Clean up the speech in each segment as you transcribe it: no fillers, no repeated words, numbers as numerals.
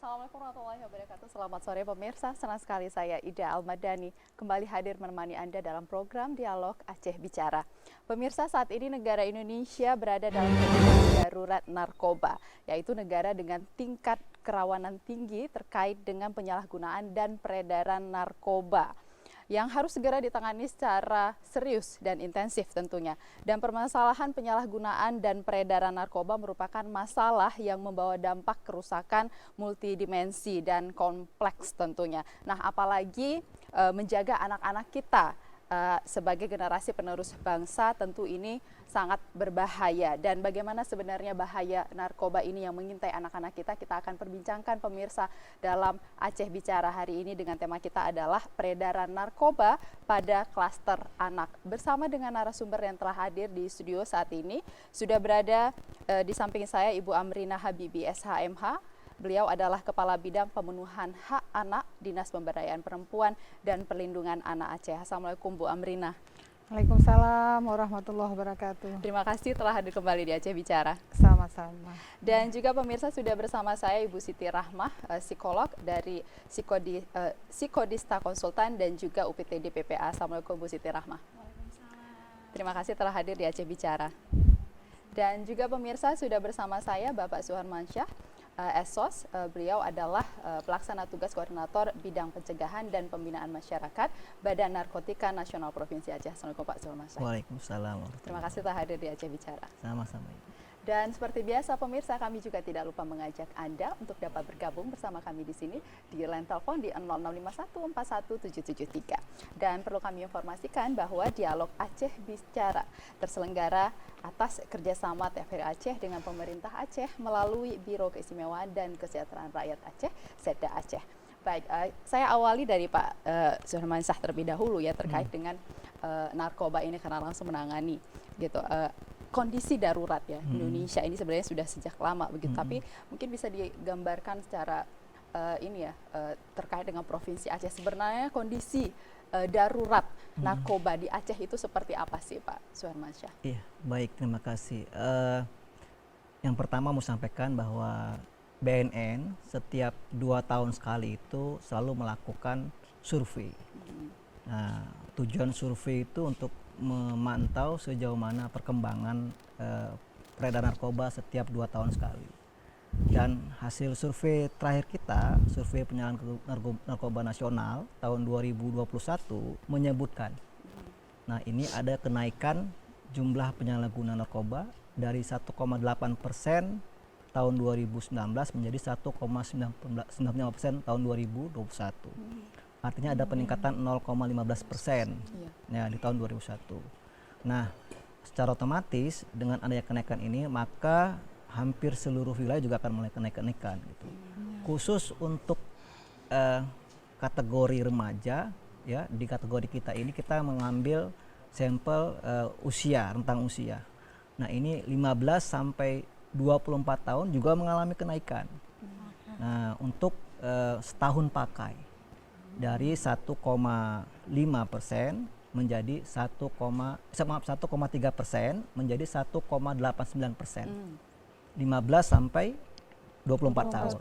Assalamualaikum warahmatullahi wabarakatuh. Selamat sore pemirsa, senang sekali saya Ida Almadani kembali hadir menemani Anda dalam program Dialog Aceh Bicara. Pemirsa, saat ini negara Indonesia berada dalam kondisi darurat narkoba, yaitu negara dengan tingkat kerawanan tinggi terkait dengan penyalahgunaan dan peredaran narkoba yang harus segera ditangani secara serius dan intensif tentunya. Dan permasalahan penyalahgunaan dan peredaran narkoba merupakan masalah yang membawa dampak kerusakan multidimensi dan kompleks tentunya. Nah, apalagi menjaga anak-anak kita sebagai generasi penerus bangsa tentu ini sangat berbahaya. Dan bagaimana sebenarnya bahaya narkoba ini yang mengintai anak-anak kita akan perbincangkan pemirsa dalam Aceh Bicara hari ini dengan tema kita adalah peredaran narkoba pada klaster anak. Bersama dengan narasumber yang telah hadir di studio saat ini, sudah berada di samping saya Ibu Amrina Habibi SHMH. Beliau adalah Kepala Bidang Pemenuhan Hak Anak, Dinas Pemberdayaan Perempuan dan Perlindungan Anak Aceh. Assalamualaikum Bu Amrina. Waalaikumsalam warahmatullahi wabarakatuh. Terima kasih telah hadir kembali di Aceh Bicara. Sama-sama. Dan juga pemirsa sudah bersama saya Ibu Siti Rahmah, psikolog dari Psikodista Konsultan dan juga UPTD PPA. Assalamualaikum Bu Siti Rahmah. Terima kasih telah hadir di Aceh Bicara. Dan juga pemirsa sudah bersama saya Bapak Suharmansyah, Esos. Beliau adalah pelaksana tugas koordinator bidang pencegahan dan pembinaan masyarakat Badan Narkotika Nasional Provinsi Aceh. Assalamualaikum Pak Suharmansyah. Waalaikumsalam. Terima kasih telah hadir di Aceh Bicara. Sama-sama. Dan seperti biasa pemirsa, kami juga tidak lupa mengajak Anda untuk dapat bergabung bersama kami di sini di line telepon di 0651417773. Dan perlu kami informasikan bahwa Dialog Aceh Bicara terselenggara atas kerjasama TVRI Aceh dengan pemerintah Aceh melalui Biro Keistimewaan dan Kesejahteraan Rakyat Aceh, Setda Aceh. Baik, saya awali dari Pak Suharmansyah terlebih dahulu ya terkait dengan narkoba ini karena langsung menangani gitu. Kondisi darurat ya Indonesia ini sebenarnya sudah sejak lama begitu, tapi mungkin bisa digambarkan secara terkait dengan Provinsi Aceh. Sebenarnya kondisi darurat narkoba di Aceh itu seperti apa sih Pak Suharmansyah? Iya, baik, terima kasih. Yang pertama mau sampaikan bahwa BNN setiap 2 tahun sekali itu selalu melakukan survei. Nah, tujuan survei itu untuk memantau sejauh mana perkembangan peredaran narkoba setiap 2 tahun sekali. Dan hasil survei terakhir kita, survei penyalahgunaan narkoba nasional tahun 2021 menyebutkan, nah ini ada kenaikan jumlah penyalahguna narkoba dari 1,8% tahun 2019 menjadi 1,95% tahun 2021. Artinya ada peningkatan 0,15% ya, di tahun 2001. Nah, secara otomatis dengan adanya kenaikan ini maka hampir seluruh wilayah juga akan mulai kenaikan gitu. Khusus untuk kategori remaja ya, di kategori kita ini kita mengambil sampel usia, rentang usia. Nah, ini 15 sampai 24 tahun juga mengalami kenaikan. Nah, untuk setahun pakai dari 1,5% menjadi 1,3% menjadi 1,89%. 15 sampai 24 tahun.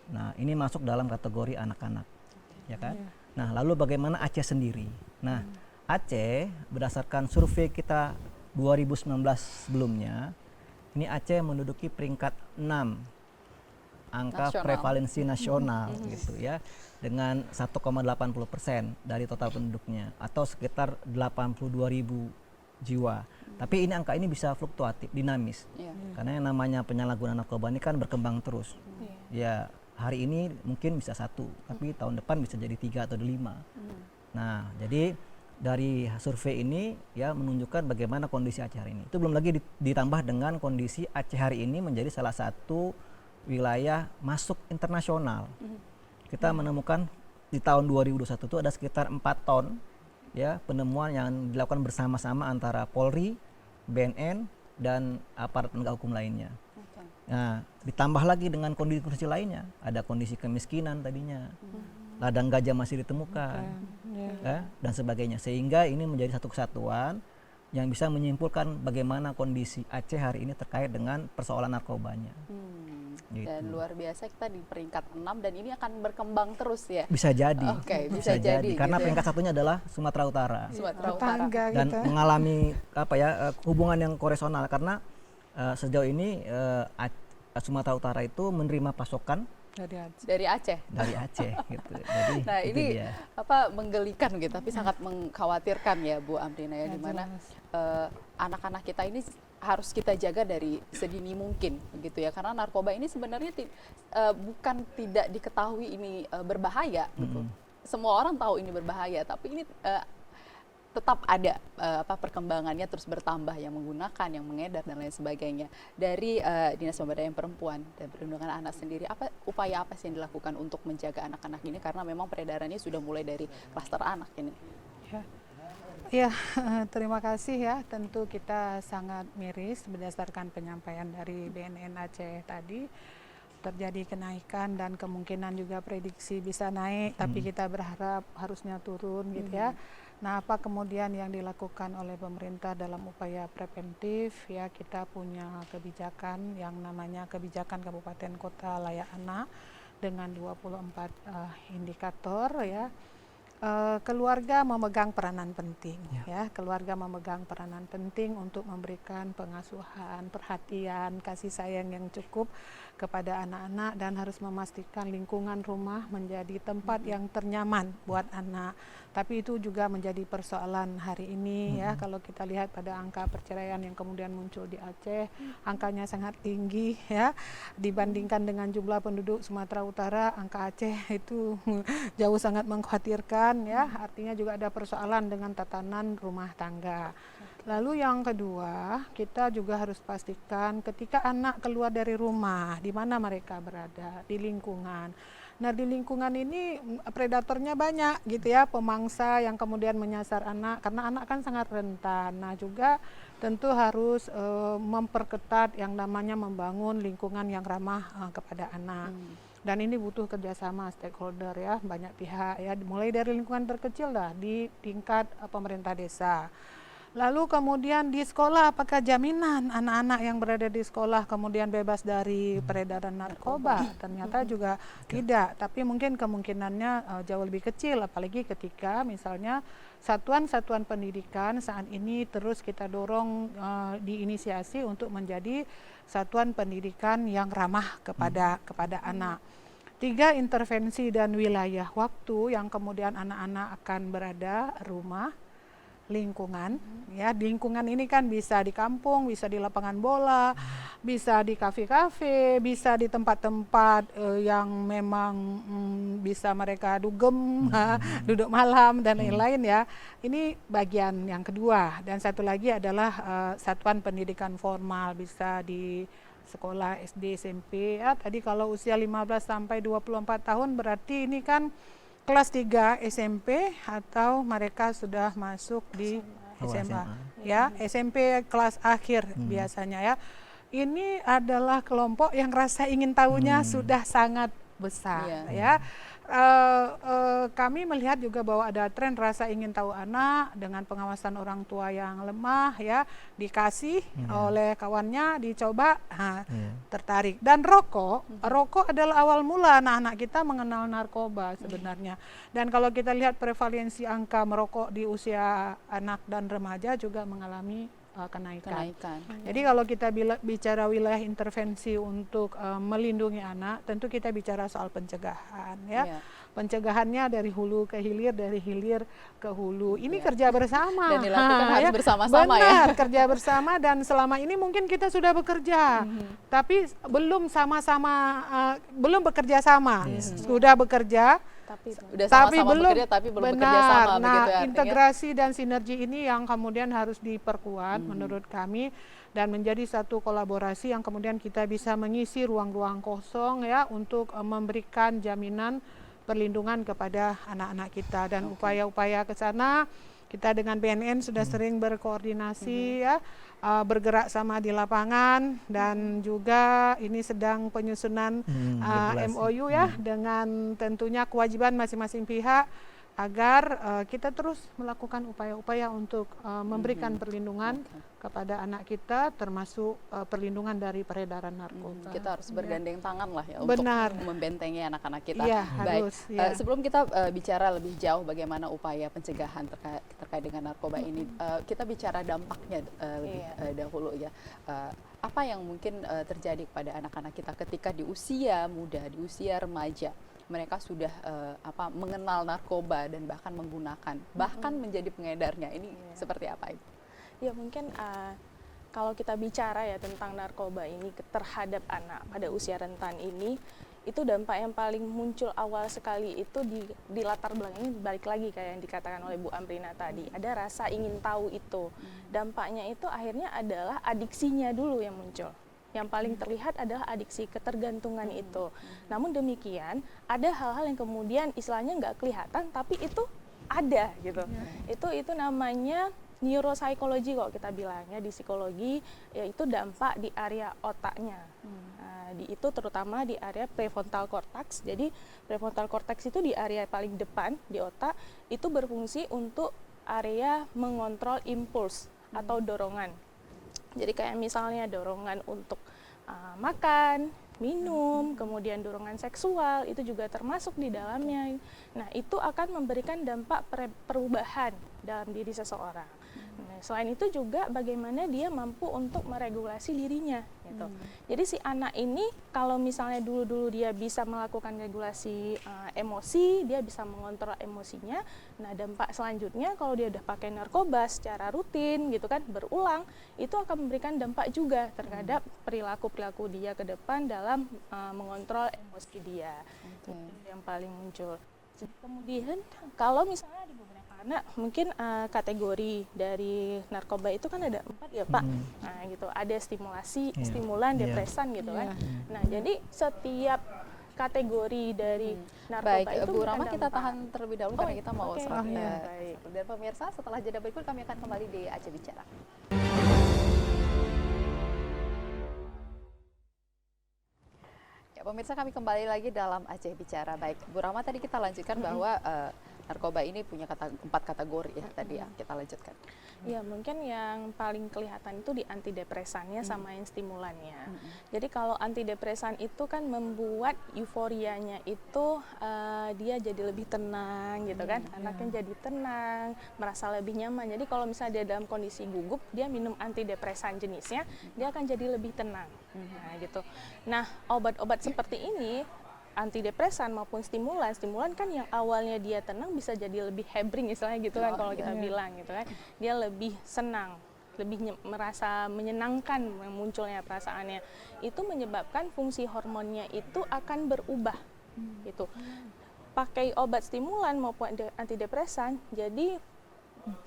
Nah, ini masuk dalam kategori anak-anak. Ya kan? Nah, lalu bagaimana Aceh sendiri? Nah, Aceh berdasarkan survei kita 2019 sebelumnya, ini Aceh menduduki peringkat 6 angka prevalensi nasional gitu ya, dengan 1,80% dari total penduduknya atau sekitar 82.000 jiwa. Tapi ini angka ini bisa fluktuatif, dinamis. Karena yang namanya penyalahgunaan narkoba ini kan berkembang terus. Ya, hari ini mungkin bisa 1, tapi tahun depan bisa jadi 3 atau 5. Nah, jadi dari survei ini ya menunjukkan bagaimana kondisi Aceh hari ini. Itu belum lagi ditambah dengan kondisi Aceh hari ini menjadi salah satu wilayah masuk internasional. Kita menemukan di tahun 2021 itu ada sekitar 4 ton ya penemuan yang dilakukan bersama-sama antara Polri, BNN dan aparat penegak hukum lainnya. Nah, ditambah lagi dengan kondisi lainnya, ada kondisi kemiskinan tadinya, ladang gajah masih ditemukan, ya, dan sebagainya. Sehingga ini menjadi satu kesatuan yang bisa menyimpulkan bagaimana kondisi Aceh hari ini terkait dengan persoalan narkobanya. Gitu. Dan luar biasa kita di peringkat 6 dan ini akan berkembang terus ya. Bisa jadi. Oke, bisa jadi Karena gitu ya. peringkat satunya adalah Sumatera Utara. Sumatera Utara. Tetangga Dan gitu. mengalami hubungan yang koresonal karena sejauh ini Sumatera Utara itu menerima pasokan Dari Dari Aceh. Aceh. dari Aceh gitu. Jadi Nah, itu ini dia. menggelikan gitu, tapi sangat mengkhawatirkan ya Bu Amrina ya, Ya, di mana jelas. anak-anak kita ini harus kita jaga dari sedini mungkin gitu ya, karena narkoba ini sebenarnya bukan tidak diketahui ini berbahaya gitu. Semua orang tahu ini berbahaya, tapi ini tetap ada perkembangannya terus bertambah, yang menggunakan, yang mengedar dan lain sebagainya. Dari Dinas Pemberdayaan Perempuan dan Perlindungan Anak sendiri, upaya apa sih yang dilakukan untuk menjaga anak-anak ini, karena memang peredarannya sudah mulai dari klaster anak ini. Ya, terima kasih ya. Tentu kita sangat miris berdasarkan penyampaian dari BNN Aceh tadi. Terjadi kenaikan dan kemungkinan juga prediksi bisa naik, tapi kita berharap harusnya turun gitu ya. Nah, apa kemudian yang dilakukan oleh pemerintah dalam upaya preventif ya, kita punya kebijakan yang namanya kebijakan Kabupaten Kota Layak Anak dengan 24 indikator ya. Keluarga memegang peranan penting ya. Keluarga memegang peranan penting untuk memberikan pengasuhan, perhatian, kasih sayang yang cukup kepada anak-anak, dan harus memastikan lingkungan rumah menjadi tempat yang ternyaman buat anak. Tapi itu juga menjadi persoalan hari ini ya. Kalau kita lihat pada angka perceraian yang kemudian muncul di Aceh, angkanya sangat tinggi ya. Dibandingkan dengan jumlah penduduk Sumatera Utara, angka Aceh itu jauh sangat mengkhawatirkan ya. Artinya juga ada persoalan dengan tatanan rumah tangga. Lalu yang kedua, kita juga harus pastikan ketika anak keluar dari rumah, di mana mereka berada, di lingkungan. Nah, di lingkungan ini predatornya banyak gitu ya, pemangsa yang kemudian menyasar anak, karena anak kan sangat rentan. Nah, juga tentu harus memperketat yang namanya membangun lingkungan yang ramah kepada anak. Dan ini butuh kerjasama stakeholder ya, banyak pihak ya, mulai dari lingkungan terkecil dah, di tingkat pemerintah desa. Lalu kemudian di sekolah, apakah jaminan anak-anak yang berada di sekolah kemudian bebas dari peredaran narkoba? Ternyata juga tidak, tapi mungkin kemungkinannya jauh lebih kecil, apalagi ketika misalnya satuan-satuan pendidikan saat ini terus kita dorong diinisiasi untuk menjadi satuan pendidikan yang ramah kepada anak. 3, intervensi dan wilayah waktu yang kemudian anak-anak akan berada, rumah, lingkungan ya. Lingkungan ini kan bisa di kampung, bisa di lapangan bola, bisa di kafe-kafe, bisa di tempat-tempat yang memang bisa mereka dugem, duduk malam dan lain-lain ya. Ini bagian yang kedua. Dan satu lagi adalah satuan pendidikan formal, bisa di sekolah SD, SMP ya. Tadi kalau usia 15 sampai 24 tahun berarti ini kan kelas 3 SMP atau mereka sudah masuk di SMA. Ya, SMP kelas akhir biasanya ya. Ini adalah kelompok yang rasa ingin tahunya sudah sangat besar ya. Kami melihat juga bahwa ada tren rasa ingin tahu anak dengan pengawasan orang tua yang lemah ya, dikasih oleh kawannya, dicoba, tertarik. Dan rokok adalah awal mula anak-anak kita mengenal narkoba sebenarnya. Dan kalau kita lihat prevalensi angka merokok di usia anak dan remaja juga mengalami kenaikan. Jadi kalau kita bicara wilayah intervensi untuk melindungi anak, tentu kita bicara soal pencegahan ya. Pencegahannya dari hulu ke hilir, dari hilir ke hulu. Ini kerja bersama. Dan dilakukan harus bersama-sama ya. Benar, kerja bersama, dan selama ini mungkin kita sudah bekerja, tapi belum sama-sama, belum bekerja sama. Sudah bekerja, tapi belum bekerja sama. Nah, begitu ya, integrasi dan sinergi ini yang kemudian harus diperkuat menurut kami, dan menjadi satu kolaborasi yang kemudian kita bisa mengisi ruang-ruang kosong ya, untuk memberikan jaminan perlindungan kepada anak-anak kita. Dan upaya-upaya ke sana kita dengan BNN sudah sering berkoordinasi ya, bergerak sama di lapangan, dan juga ini sedang penyusunan MOU ya, dengan tentunya kewajiban masing-masing pihak agar kita terus melakukan upaya-upaya untuk memberikan perlindungan kepada anak kita, termasuk perlindungan dari peredaran narkoba. Kita harus bergandeng tangan lah ya Benar. untuk membentengi anak-anak kita. Iya, Baik, harus, ya. sebelum kita bicara lebih jauh bagaimana upaya pencegahan terkait dengan narkoba ini, kita bicara dampaknya lebih dahulu ya. Apa yang mungkin terjadi kepada anak-anak kita ketika di usia muda, di usia remaja, mereka sudah mengenal narkoba dan bahkan menggunakan, bahkan menjadi pengedarnya. Ini seperti apa, Ibu? Ya mungkin kalau kita bicara ya tentang narkoba ini terhadap anak pada usia rentan ini, itu dampak yang paling muncul awal sekali itu di latar belakangnya balik lagi kayak yang dikatakan oleh Bu Amrina tadi, ada rasa ingin tahu itu. Dampaknya itu akhirnya adalah adiksinya dulu yang muncul. Yang paling terlihat adalah adiksi, ketergantungan itu. Namun demikian, ada hal-hal yang kemudian istilahnya nggak kelihatan, tapi itu ada gitu. Itu namanya neuropsikologi kalau kita bilangnya di psikologi, yaitu dampak di area otaknya. Itu terutama di area prefrontal cortex. Jadi prefrontal cortex itu di area paling depan di otak, itu berfungsi untuk area mengontrol impuls atau dorongan. Jadi kayak misalnya dorongan untuk makan, minum, kemudian dorongan seksual, itu juga termasuk di dalamnya. Nah, itu akan memberikan dampak perubahan dalam diri seseorang. Nah, selain itu juga bagaimana dia mampu untuk meregulasi dirinya gitu. Jadi si anak ini kalau misalnya dulu dia bisa melakukan regulasi emosi, dia bisa mengontrol emosinya. Nah, dampak selanjutnya kalau dia udah pakai narkoba secara rutin gitu kan, berulang, itu akan memberikan dampak juga terhadap perilaku dia ke depan dalam mengontrol emosi dia. Itu yang paling muncul. Kemudian kalau misalnya di beberapa anak mungkin kategori dari narkoba itu kan ada 4 ya Pak. Nah gitu, ada stimulasi, stimulan, depresan gitu kan. Nah jadi setiap kategori dari narkoba itu Bu Rama, kita tahan terlebih dahulu karena kita mau selanjutnya. Dan pemirsa, setelah jeda berikut kami akan kembali di Aceh Bicara. Ya, pemirsa, kami kembali lagi dalam Aceh Bicara. Baik, Bu Rama, tadi kita lanjutkan bahwa narkoba ini punya 4 kategori ya tadi ya, kita lanjutkan. Ya, mungkin yang paling kelihatan itu di antidepresannya sama yang stimulannya. Jadi kalau antidepresan itu kan membuat euforianya itu dia jadi lebih tenang gitu kan, anaknya jadi tenang, merasa lebih nyaman. Jadi kalau misalnya dia dalam kondisi gugup, dia minum antidepresan jenisnya, dia akan jadi lebih tenang. Nah gitu. Nah, obat-obat seperti ini, antidepresan maupun stimulan kan yang awalnya dia tenang bisa jadi lebih hebring istilahnya gitu kan, kalau kita bilang gitu kan, dia lebih senang, lebih merasa menyenangkan munculnya perasaannya, itu menyebabkan fungsi hormonnya itu akan berubah gitu. Pakai obat stimulan maupun antidepresan, jadi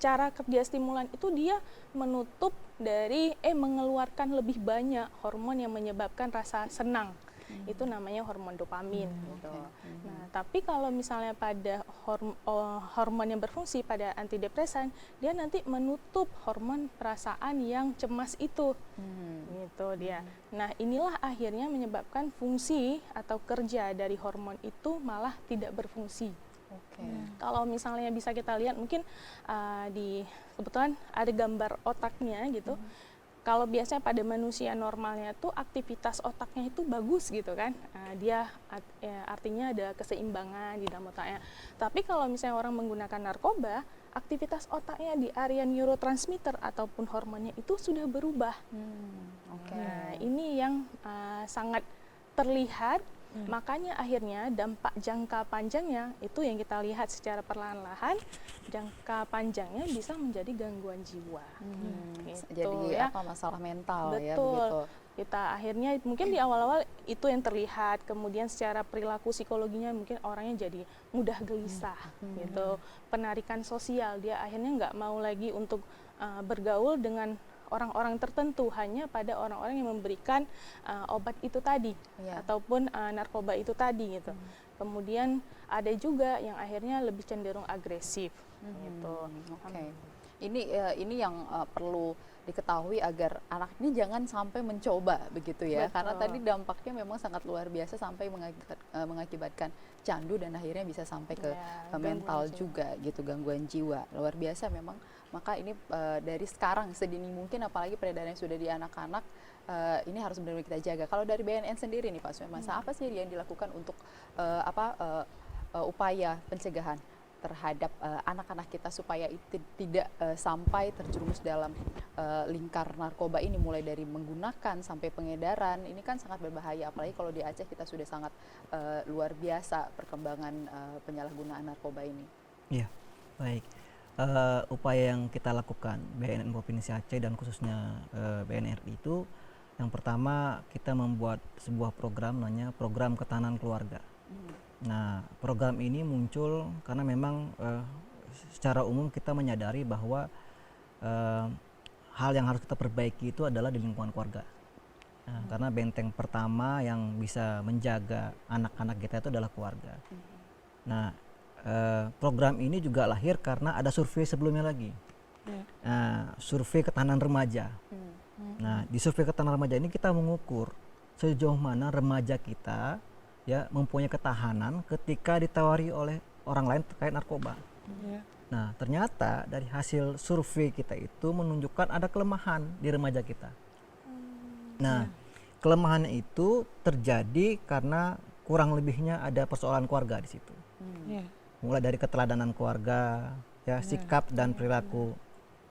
cara kerja stimulan itu dia menutup dari mengeluarkan lebih banyak hormon yang menyebabkan rasa senang. Itu namanya hormon dopamin gitu. Nah, tapi kalau misalnya pada hormon yang berfungsi pada antidepresan, dia nanti menutup hormon perasaan yang cemas itu. Gitu dia. Nah, inilah akhirnya menyebabkan fungsi atau kerja dari hormon itu malah tidak berfungsi. Kalau misalnya bisa kita lihat mungkin kebetulan ada gambar otaknya gitu. Kalau biasanya pada manusia normalnya tuh aktivitas otaknya itu bagus gitu kan, dia artinya ada keseimbangan di dalam otaknya. Tapi kalau misalnya orang menggunakan narkoba, aktivitas otaknya di area neurotransmitter ataupun hormonnya itu sudah berubah. Nah, ini yang sangat terlihat. Makanya akhirnya dampak jangka panjangnya itu yang kita lihat secara perlahan-lahan, jangka panjangnya bisa menjadi gangguan jiwa. Gitu, jadi ya. masalah mental. Betul. Ya begitu. Kita akhirnya mungkin di awal-awal itu yang terlihat, kemudian secara perilaku psikologinya mungkin orangnya jadi mudah gelisah gitu, penarikan sosial, dia akhirnya nggak mau lagi untuk bergaul dengan orang-orang tertentu, hanya pada orang-orang yang memberikan obat itu tadi ataupun narkoba itu tadi gitu. Kemudian ada juga yang akhirnya lebih cenderung agresif gitu. Ini yang perlu diketahui agar anak ini jangan sampai mencoba begitu ya. Betul. Karena tadi dampaknya memang sangat luar biasa sampai mengakibatkan candu dan akhirnya bisa sampai ke Ya, mental gangguan jiwa. juga gitu, gangguan jiwa. Luar biasa memang. Maka ini dari sekarang sedini mungkin, apalagi peredaran yang sudah di anak-anak, ini harus benar-benar kita jaga. Kalau dari BNN sendiri nih Pak Suemasa, apa sih yang dilakukan untuk upaya pencegahan terhadap anak-anak kita supaya itu tidak sampai terjerumus dalam lingkar narkoba ini, mulai dari menggunakan sampai pengedaran. Ini kan sangat berbahaya, apalagi kalau di Aceh kita sudah sangat luar biasa perkembangan penyalahgunaan narkoba ini. Iya, baik. Upaya yang kita lakukan BNN Provinsi Aceh dan khususnya BNRI itu, yang pertama kita membuat sebuah program namanya Program Ketahanan Keluarga. Nah, program ini muncul karena memang secara umum kita menyadari bahwa hal yang harus kita perbaiki itu adalah di lingkungan keluarga. Nah, karena benteng pertama yang bisa menjaga anak-anak kita itu adalah keluarga. Nah, program ini juga lahir karena ada survei sebelumnya lagi. Survei ketahanan remaja. Nah, di survei ketahanan remaja ini kita mengukur sejauh mana remaja kita ya mempunyai ketahanan ketika ditawari oleh orang lain terkait narkoba. Nah, ternyata dari hasil survei kita itu menunjukkan ada kelemahan di remaja kita. Nah, kelemahannya itu terjadi karena kurang lebihnya ada persoalan keluarga di situ. Mulai dari keteladanan keluarga, ya, sikap dan perilaku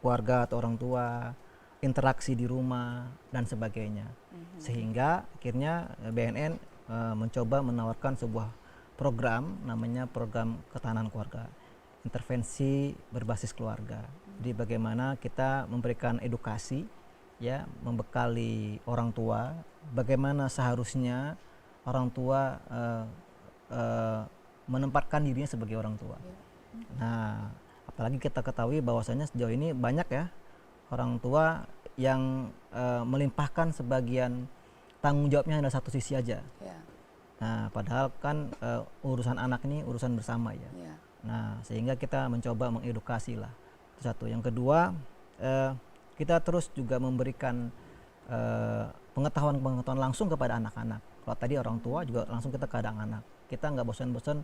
keluarga atau orang tua, interaksi di rumah dan sebagainya. Sehingga akhirnya BNN mencoba menawarkan sebuah program namanya Program Ketahanan Keluarga, intervensi berbasis keluarga. Jadi bagaimana kita memberikan edukasi, ya, membekali orang tua bagaimana seharusnya orang tua menempatkan dirinya sebagai orang tua. Nah, apalagi kita ketahui bahwasanya sejauh ini banyak ya orang tua yang melimpahkan sebagian tanggung jawabnya hanya satu sisi aja. Nah, padahal kan urusan anak ini urusan bersama ya. Nah, sehingga kita mencoba mengedukasi lah. Itu satu. Yang kedua, kita terus juga memberikan pengetahuan langsung kepada anak-anak. Kalau tadi orang tua, juga langsung kita ke anak-anak. Kita nggak bosan-bosan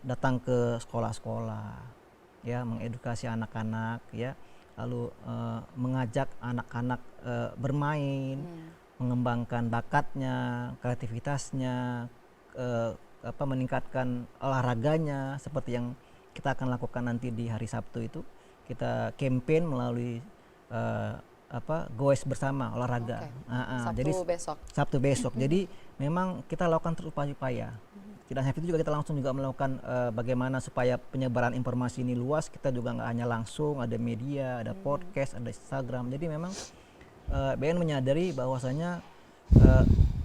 datang ke sekolah-sekolah, ya, mengedukasi anak-anak, ya, lalu mengajak anak-anak bermain, mengembangkan bakatnya, kreativitasnya, meningkatkan olahraganya, seperti yang kita akan lakukan nanti di hari Sabtu itu. Kita campaign melalui goes bersama olahraga. Sabtu besok. Jadi memang kita lakukan terus upaya-upaya. Tidak hanya itu, juga kita langsung juga melakukan bagaimana supaya penyebaran informasi ini luas. Kita juga nggak hanya langsung, ada media, ada podcast, ada Instagram. Jadi memang BN menyadari bahwasanya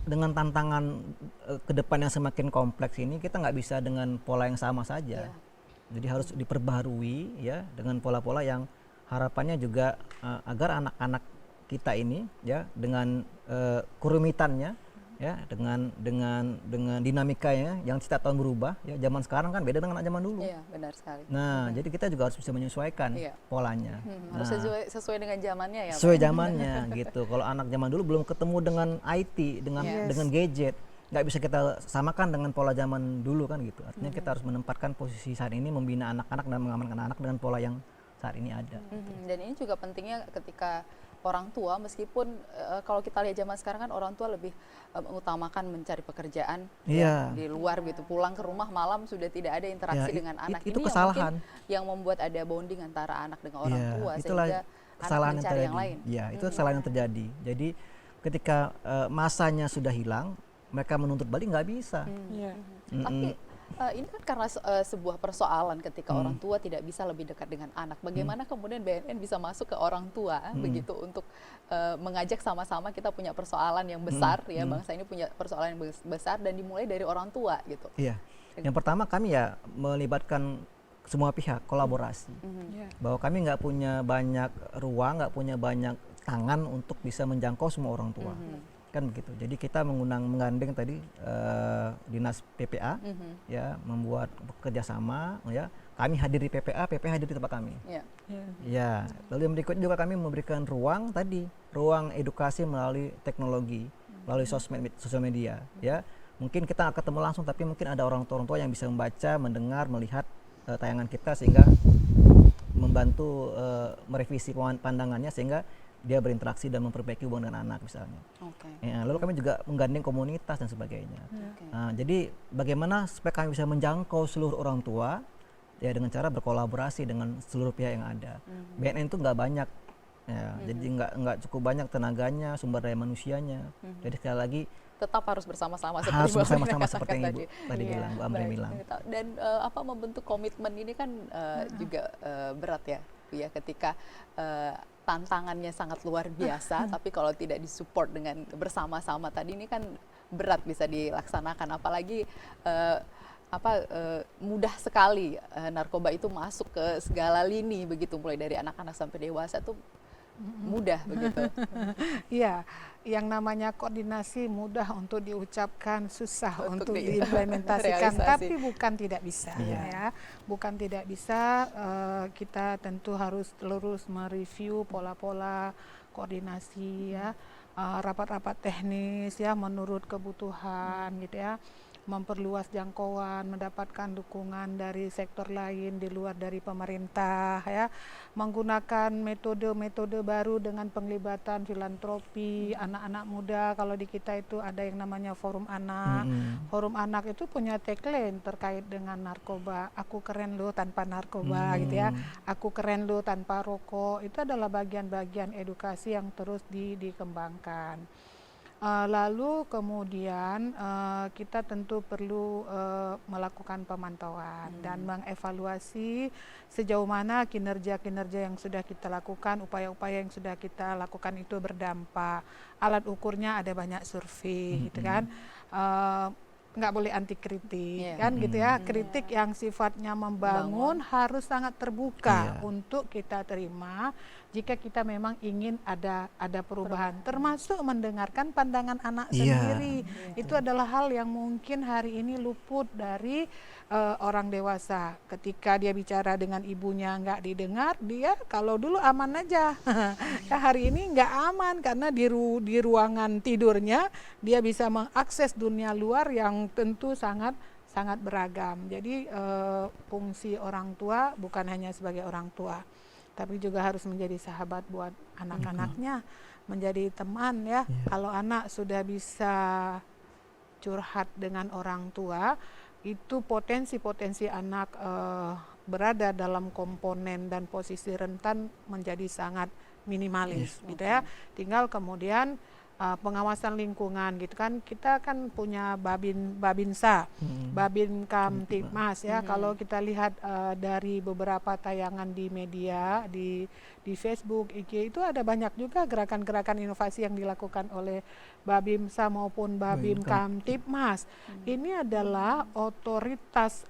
dengan tantangan ke depan yang semakin kompleks ini, kita nggak bisa dengan pola yang sama saja. Jadi harus diperbaharui, ya, dengan pola-pola yang harapannya juga agar anak-anak kita ini, ya, dengan kerumitannya, ya, dengan dinamikanya yang setiap tahun berubah, ya, zaman sekarang kan beda dengan zaman dulu. Iya, benar sekali. Nah, jadi kita juga harus bisa menyesuaikan polanya. Harus sesuai dengan zamannya ya. Sesuai zamannya gitu. Kalau anak zaman dulu belum ketemu dengan IT, dengan gadget, nggak bisa kita samakan dengan pola zaman dulu kan gitu. Artinya kita harus menempatkan posisi saat ini, membina anak-anak dan mengamankan anak dengan pola yang saat ini ada. Dan ini juga pentingnya ketika orang tua, meskipun kalau kita lihat zaman sekarang kan orang tua lebih mengutamakan mencari pekerjaan di luar gitu, pulang ke rumah malam sudah tidak ada interaksi dengan anak. Itu ini kesalahan yang membuat ada bonding antara anak dengan orang tua, itulah sehingga kesalahan anak mencari yang lain. Ya, itu kesalahan yang terjadi. Jadi ketika masanya sudah hilang, mereka menuntut balik nggak bisa. Tapi ini kan karena sebuah persoalan ketika orang tua tidak bisa lebih dekat dengan anak. Bagaimana kemudian BNN bisa masuk ke orang tua begitu untuk mengajak sama-sama kita punya persoalan yang besar, ya, bangsa ini punya persoalan yang besar dan dimulai dari orang tua gitu. Iya. Yang pertama kami ya melibatkan semua pihak, kolaborasi. Bahwa kami nggak punya banyak ruang, nggak punya banyak tangan untuk bisa menjangkau semua orang tua. kan begitu. Jadi kita menggandeng tadi dinas PPA ya, membuat kerjasama ya. Kami hadir di PPA hadir di tempat kami. Ya, lalu yang berikut juga kami memberikan ruang edukasi melalui teknologi, melalui sosial media ya. Mungkin kita nggak ketemu langsung, tapi mungkin ada orang tua yang bisa membaca, mendengar, melihat tayangan kita sehingga membantu merevisi pandangannya sehingga dia berinteraksi dan memperbaiki hubungan dengan anak misalnya. Ya, lalu kami juga menggandeng komunitas dan sebagainya. Nah, jadi bagaimana supaya kami bisa menjangkau seluruh orang tua ya dengan cara berkolaborasi dengan seluruh pihak yang ada. BNN itu nggak banyak, ya, jadi nggak cukup banyak tenaganya, sumber daya manusianya. Jadi sekali lagi tetap harus bersama-sama harus seperti bersama-sama seperti yang Ibu tadi Iya, bilang, Bu Amri baik. bilang. Dan membentuk komitmen ini kan juga berat ya, Bu ya, ketika tantangannya sangat luar biasa, tapi kalau tidak disupport dengan bersama-sama tadi ini kan berat bisa dilaksanakan, apalagi mudah sekali narkoba itu masuk ke segala lini begitu, mulai dari anak-anak sampai dewasa tuh mudah begitu. Iya, yang namanya koordinasi mudah untuk diucapkan, susah untuk Untuk diimplementasikan, realisasi. tapi bukan tidak bisa Iya. ya. Bukan tidak bisa, kita tentu harus terus mereview pola-pola koordinasi ya, rapat-rapat teknis ya menurut kebutuhan gitu ya. Memperluas jangkauan, mendapatkan dukungan dari sektor lain di luar dari pemerintah ya, menggunakan metode-metode baru dengan penglibatan filantropi anak-anak muda. Kalau di kita itu ada yang namanya forum anak. Forum anak itu punya tagline terkait dengan narkoba, aku keren loh tanpa narkoba gitu ya, aku keren loh tanpa rokok. Itu adalah bagian-bagian edukasi yang terus dikembangkan. Lalu kemudian kita tentu perlu melakukan pemantauan dan mengevaluasi sejauh mana kinerja-kinerja yang sudah kita lakukan, upaya-upaya yang sudah kita lakukan itu berdampak. Alat ukurnya ada banyak survei gitu kan. Nggak boleh anti kritik kan gitu ya. Kritik yang sifatnya membangun harus sangat terbuka untuk kita terima jika kita memang ingin ada perubahan, termasuk mendengarkan pandangan anak sendiri. Itu adalah hal yang mungkin hari ini luput dari orang dewasa. Ketika dia bicara dengan ibunya nggak didengar, dia kalau dulu aman aja. Ya, hari ini nggak aman karena di ruangan tidurnya dia bisa mengakses dunia luar yang tentu sangat beragam. Jadi fungsi orang tua bukan hanya sebagai orang tua, tapi juga harus menjadi sahabat buat anak-anaknya, menjadi teman ya. Kalau anak sudah bisa curhat dengan orang tua, itu potensi anak berada dalam komponen dan posisi rentan menjadi sangat minimalis gitu ya. Tinggal kemudian pengawasan lingkungan gitu kan, kita kan punya Babinsa, Babin Kamtibmas ya. Kalau kita lihat dari beberapa tayangan di media, di Facebook, IG, itu ada banyak juga gerakan-gerakan inovasi yang dilakukan oleh Babinsa maupun Babin Kamtibmas. Ini adalah otoritas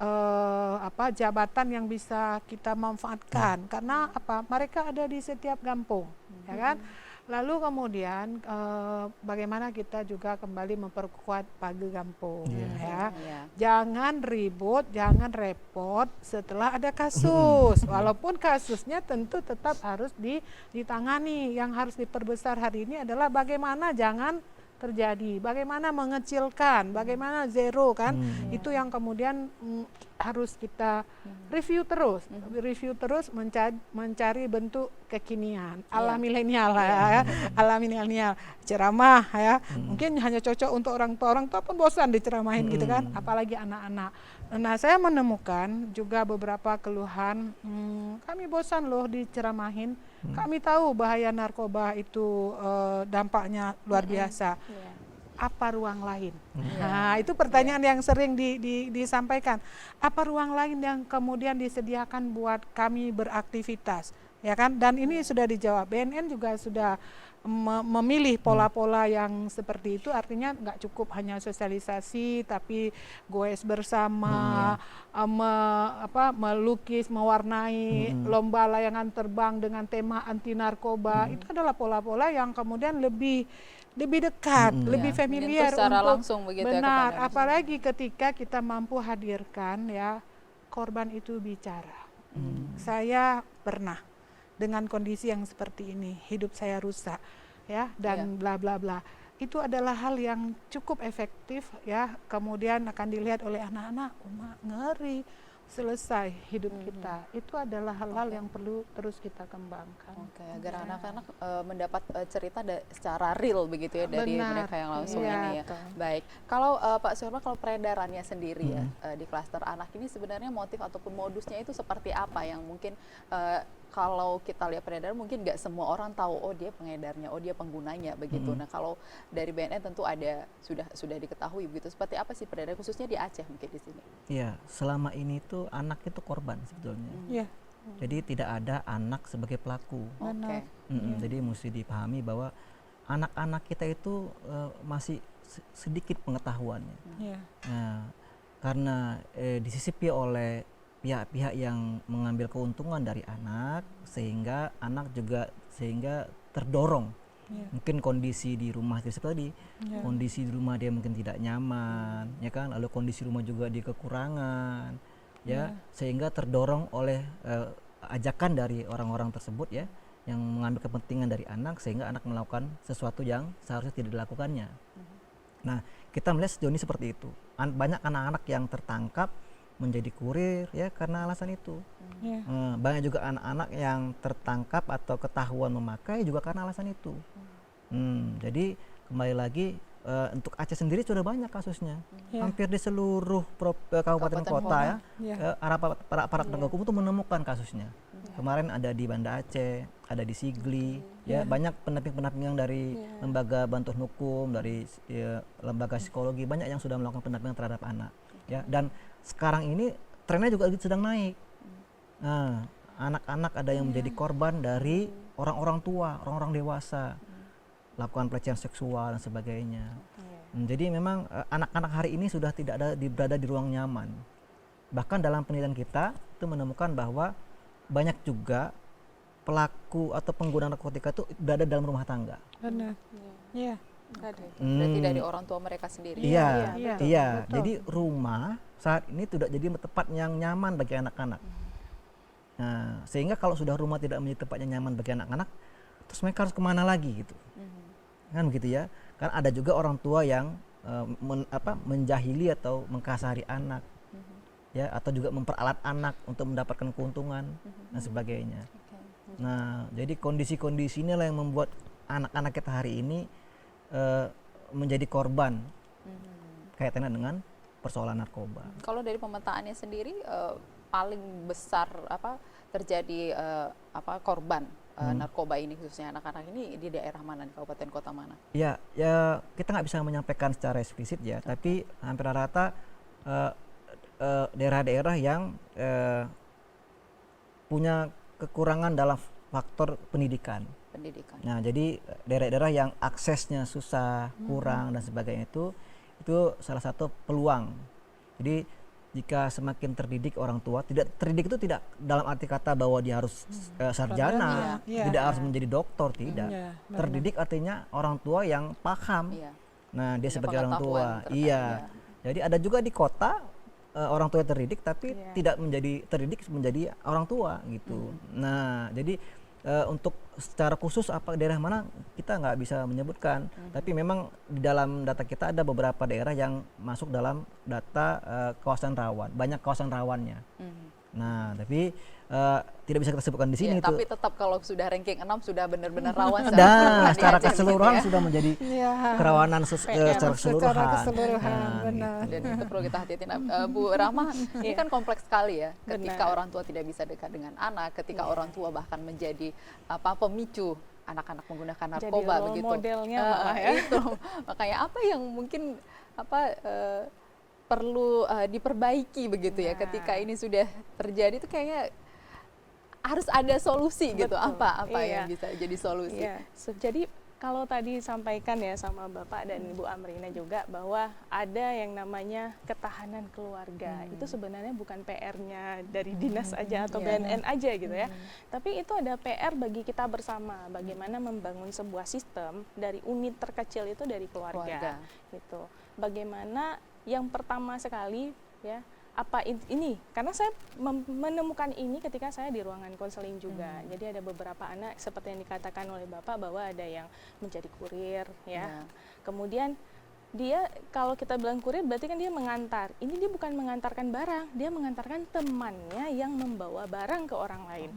jabatan yang bisa kita manfaatkan karena mereka ada di setiap kampung, ya kan? Lalu kemudian bagaimana kita juga kembali memperkuat pagi kampung ya. Jangan ribut, jangan repot setelah ada kasus. Walaupun kasusnya tentu tetap harus ditangani. Yang harus diperbesar hari ini adalah bagaimana jangan terjadi, bagaimana mengecilkan, bagaimana zero kan. Itu yang kemudian harus kita review terus mencari bentuk kekinian ala milenial ya, ala milenial, ceramah ya. Mungkin hanya cocok untuk orang tua pun bosan diceramahin gitu kan, apalagi anak-anak. Nah, saya menemukan juga beberapa keluhan, kami bosan loh diceramahin. Kami tahu bahaya narkoba itu dampaknya luar biasa. Apa ruang lain? Nah, itu pertanyaan yang sering disampaikan. Apa ruang lain yang kemudian disediakan buat kami beraktivitas? Ya kan? Dan ini sudah dijawab. BNN juga sudah memilih pola-pola yang seperti itu, artinya nggak cukup hanya sosialisasi, tapi goes bersama, melukis, mewarnai, lomba layangan terbang dengan tema anti narkoba. Itu adalah pola-pola yang kemudian lebih lebih dekat, Mm-mm. lebih Ya, familiar menyentuh secara untuk langsung begitu ya benar, kepada apalagi ketika kita mampu hadirkan ya korban itu bicara. Saya pernah dengan kondisi yang seperti ini, hidup saya rusak ya dan bla bla bla. Itu adalah hal yang cukup efektif ya, kemudian akan dilihat oleh anak-anak, Uma ngeri, selesai hidup kita. Itu adalah hal-hal yang perlu terus kita kembangkan. Oke, agar anak-anak mendapat cerita secara real begitu ya dari Benar. mereka yang langsung Iya. ini ya. Betul. Baik, kalau Pak Surma, kalau peredarannya sendiri ya di klaster anak ini sebenarnya motif ataupun modusnya itu seperti apa yang mungkin kalau kita lihat peredaran mungkin nggak semua orang tahu, oh dia pengedarnya, oh dia penggunanya begitu. Nah kalau dari BNN tentu ada sudah diketahui begitu. Seperti apa sih peredaran khususnya di Aceh mungkin di sini? Iya, selama ini tuh anak itu korban sebetulnya. Iya, Jadi tidak ada anak sebagai pelaku. benar. Jadi mesti dipahami bahwa anak-anak kita itu masih sedikit pengetahuannya. Iya. Nah, karena disisipi oleh pihak-pihak yang mengambil keuntungan dari anak, sehingga anak juga terdorong. Mungkin kondisi di rumah seperti tadi, kondisi di rumah dia mungkin tidak nyaman, ya kan, lalu kondisi rumah juga dia kekurangan, ya, sehingga terdorong oleh ajakan dari orang-orang tersebut ya, yang mengambil kepentingan dari anak, sehingga anak melakukan sesuatu yang seharusnya tidak dilakukannya. Nah, kita melihat sejauh ini seperti itu. Banyak anak-anak yang tertangkap menjadi kurir ya karena alasan itu. Banyak juga anak-anak yang tertangkap atau ketahuan memakai juga karena alasan itu. Jadi kembali lagi untuk Aceh sendiri sudah banyak kasusnya. Hampir di seluruh kabupaten kota ya. Para penegak hukum itu menemukan kasusnya. Kemarin ada di Banda Aceh, ada di Sigli, ya banyak pendamping-pendamping yang dari lembaga bantuan hukum, dari lembaga psikologi, banyak yang sudah melakukan pendampingan terhadap anak. Ya, dan sekarang ini trennya juga sedang naik. Nah, anak-anak ada yang menjadi korban dari orang-orang tua, orang-orang dewasa, lakukan pelecehan seksual dan sebagainya. Jadi memang anak-anak hari ini sudah tidak berada di ruang nyaman. Bahkan dalam penelitian kita itu menemukan bahwa banyak juga pelaku atau pengguna narkotika itu berada dalam rumah tangga. Benar. Iya. Berarti dari orang tua mereka sendiri. Iya. Betul. Jadi rumah saat ini tidak jadi tempat yang nyaman bagi anak-anak. Nah, sehingga kalau sudah rumah tidak menjadi tempat yang nyaman bagi anak-anak, terus mereka harus kemana lagi gitu? Kan begitu ya? Kan ada juga orang tua yang menjahili atau mengkasari anak, ya, atau juga memperalat anak untuk mendapatkan keuntungan dan sebagainya. Nah, jadi kondisi-kondisi inilah yang membuat anak-anak kita hari ini menjadi korban kaitannya dengan persoalan narkoba. Kalau dari pemetaannya sendiri paling besar terjadi korban narkoba ini khususnya anak-anak ini di daerah mana, di kabupaten kota mana? Ya kita nggak bisa menyampaikan secara eksplisit ya, tapi hampir rata daerah-daerah yang punya kekurangan dalam faktor pendidikan. Nah, jadi daerah-daerah yang aksesnya susah, kurang dan sebagainya itu salah satu peluang. Jadi jika semakin terdidik orang tua, tidak terdidik itu tidak dalam arti kata bahwa dia harus sarjana, tidak harus menjadi doktor, tidak. Terdidik artinya orang tua yang paham. Nah, dia sebagai orang tua. Jadi ada juga di kota orang tua terdidik tapi tidak menjadi terdidik menjadi orang tua gitu. Nah, jadi untuk secara khusus daerah mana kita nggak bisa menyebutkan, tapi memang di dalam data kita ada beberapa daerah yang masuk dalam data kawasan rawan, banyak kawasan rawannya. Nah, tapi tidak bisa kita sebutkan di sini. Tapi tetap kalau sudah ranking 6 sudah benar-benar rawan. Secara keseluruhan sudah menjadi kerawanan secara keseluruhan. Benar. Dan itu perlu kita hati-hati. Bu Rahma, ini kan kompleks sekali ya. Ketika orang tua tidak bisa dekat dengan anak, ketika orang tua bahkan menjadi pemicu anak-anak menggunakan narkoba jadi begitu. Modelnya malah ya. Itu makanya apa yang mungkin perlu diperbaiki begitu ya ketika ini sudah terjadi itu kayaknya harus ada solusi gitu. Apa yang bisa jadi solusi? Jadi Kalau tadi disampaikan ya sama Bapak dan Ibu Amrina juga bahwa ada yang namanya ketahanan keluarga. Itu sebenarnya bukan PR-nya dari dinas aja atau BNN aja gitu ya. Tapi itu ada PR bagi kita bersama, bagaimana membangun sebuah sistem dari unit terkecil itu dari keluarga. Gitu. Bagaimana yang pertama sekali ya, apa ini, karena saya menemukan ini ketika saya di ruangan konseling juga. Jadi ada beberapa anak seperti yang dikatakan oleh Bapak bahwa ada yang menjadi kurir ya. Kemudian dia, kalau kita bilang kurir berarti kan dia mengantar. Ini dia bukan mengantarkan barang, dia mengantarkan temannya yang membawa barang ke orang lain.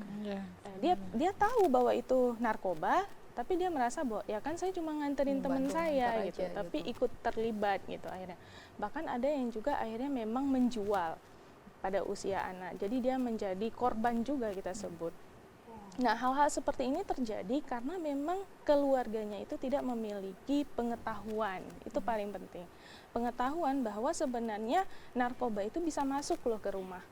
Dia tahu bahwa itu narkoba, tapi dia merasa bahwa ya kan saya cuma nganterin teman saya gitu, tapi ikut terlibat gitu akhirnya. Bahkan ada yang juga akhirnya memang menjual pada usia anak. Jadi dia menjadi korban juga kita sebut. Nah, hal-hal seperti ini terjadi karena memang keluarganya itu tidak memiliki pengetahuan. Itu paling penting. Pengetahuan bahwa sebenarnya narkoba itu bisa masuk loh ke rumah.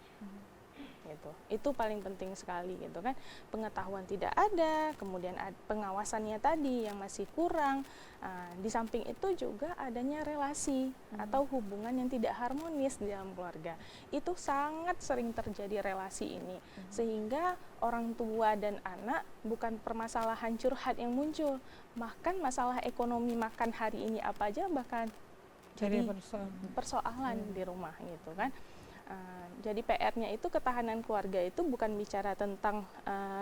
Gitu. Itu paling penting sekali gitu kan. Pengetahuan tidak ada, kemudian pengawasannya tadi yang masih kurang. Di samping itu juga adanya relasi atau hubungan yang tidak harmonis di dalam keluarga. Itu sangat sering terjadi relasi ini. Sehingga orang tua dan anak bukan permasalahan curhat yang muncul, bahkan masalah ekonomi makan hari ini apa aja bahkan jadi persoalan di rumah gitu kan. Jadi PR-nya itu ketahanan keluarga itu bukan bicara tentang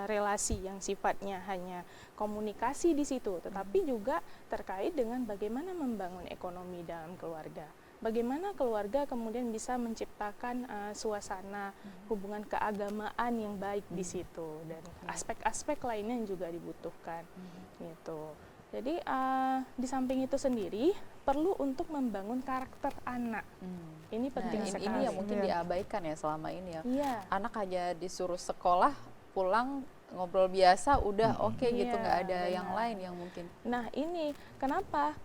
relasi yang sifatnya hanya komunikasi di situ, tetapi juga terkait dengan bagaimana membangun ekonomi dalam keluarga. Bagaimana keluarga kemudian bisa menciptakan suasana hubungan keagamaan yang baik di situ, dan aspek-aspek lainnya yang juga dibutuhkan. Gitu. Jadi di samping itu sendiri perlu untuk membangun karakter anak. Ini penting sekali. Ini yang mungkin diabaikan ya selama ini ya. Anak hanya disuruh sekolah, pulang ngobrol biasa, udah oke gitu, nggak ada yang lain yang mungkin. Nah ini kenapa